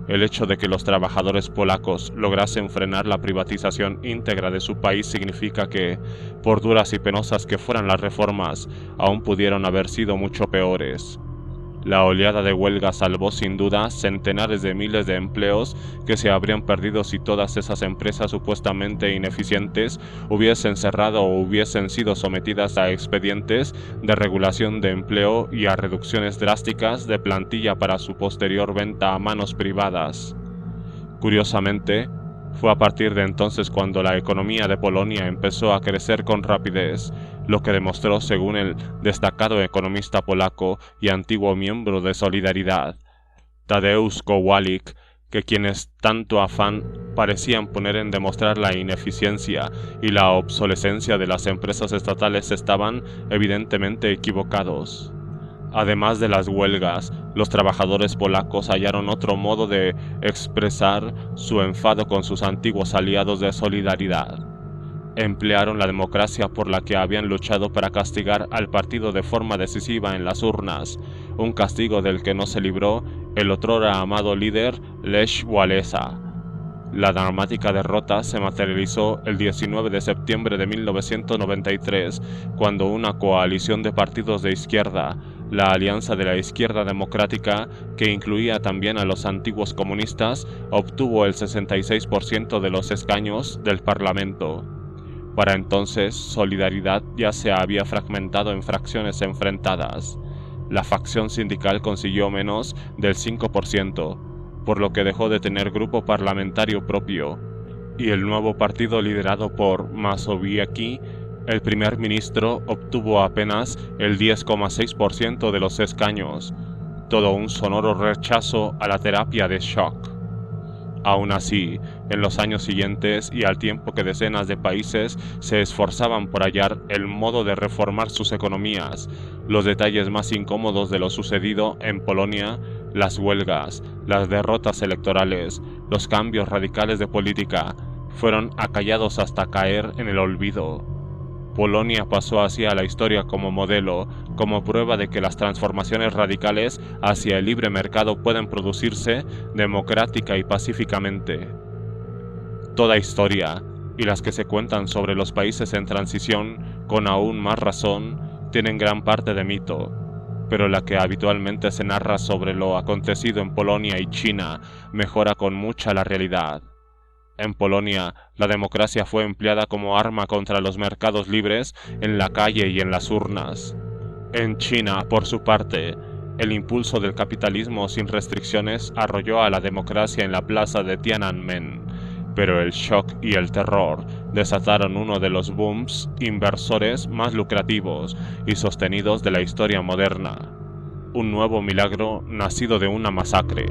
El hecho de que los trabajadores polacos lograsen frenar la privatización íntegra de su país significa que, por duras y penosas que fueran las reformas, aún pudieron haber sido mucho peores. La oleada de huelga salvó sin duda centenares de miles de empleos que se habrían perdido si todas esas empresas supuestamente ineficientes hubiesen cerrado o hubiesen sido sometidas a expedientes de regulación de empleo y a reducciones drásticas de plantilla para su posterior venta a manos privadas. Curiosamente, fue a partir de entonces cuando la economía de Polonia empezó a crecer con rapidez, lo que demostró, según el destacado economista polaco y antiguo miembro de Solidaridad, Tadeusz Kowalik, que quienes tanto afán parecían poner en demostrar la ineficiencia y la obsolescencia de las empresas estatales estaban evidentemente equivocados. Además de las huelgas, los trabajadores polacos hallaron otro modo de expresar su enfado con sus antiguos aliados de Solidaridad. Emplearon la democracia por la que habían luchado para castigar al partido de forma decisiva en las urnas, un castigo del que no se libró el otrora amado líder Lech Walesa. La dramática derrota se materializó el 19 de septiembre de 1993, cuando una coalición de partidos de izquierda, la Alianza de la Izquierda Democrática, que incluía también a los antiguos comunistas, obtuvo el 66% de los escaños del Parlamento. Para entonces, Solidaridad ya se había fragmentado en fracciones enfrentadas. La facción sindical consiguió menos del 5%, por lo que dejó de tener grupo parlamentario propio, y el nuevo partido liderado por Mazowiecki, el primer ministro, obtuvo apenas el 10,6% de los escaños, todo un sonoro rechazo a la terapia de shock. Aún así, en los años siguientes y al tiempo que decenas de países se esforzaban por hallar el modo de reformar sus economías, los detalles más incómodos de lo sucedido en Polonia, las huelgas, las derrotas electorales, los cambios radicales de política, fueron acallados hasta caer en el olvido. Polonia pasó así a la historia como modelo, como prueba de que las transformaciones radicales hacia el libre mercado pueden producirse democrática y pacíficamente. Toda historia, y las que se cuentan sobre los países en transición, con aún más razón, tienen gran parte de mito, pero la que habitualmente se narra sobre lo acontecido en Polonia y China mejora con mucha la realidad. En Polonia, la democracia fue empleada como arma contra los mercados libres en la calle y en las urnas. En China, por su parte, el impulso del capitalismo sin restricciones arrolló a la democracia en la plaza de Tiananmen, pero el shock y el terror desataron uno de los booms inversores más lucrativos y sostenidos de la historia moderna. Un nuevo milagro nacido de una masacre.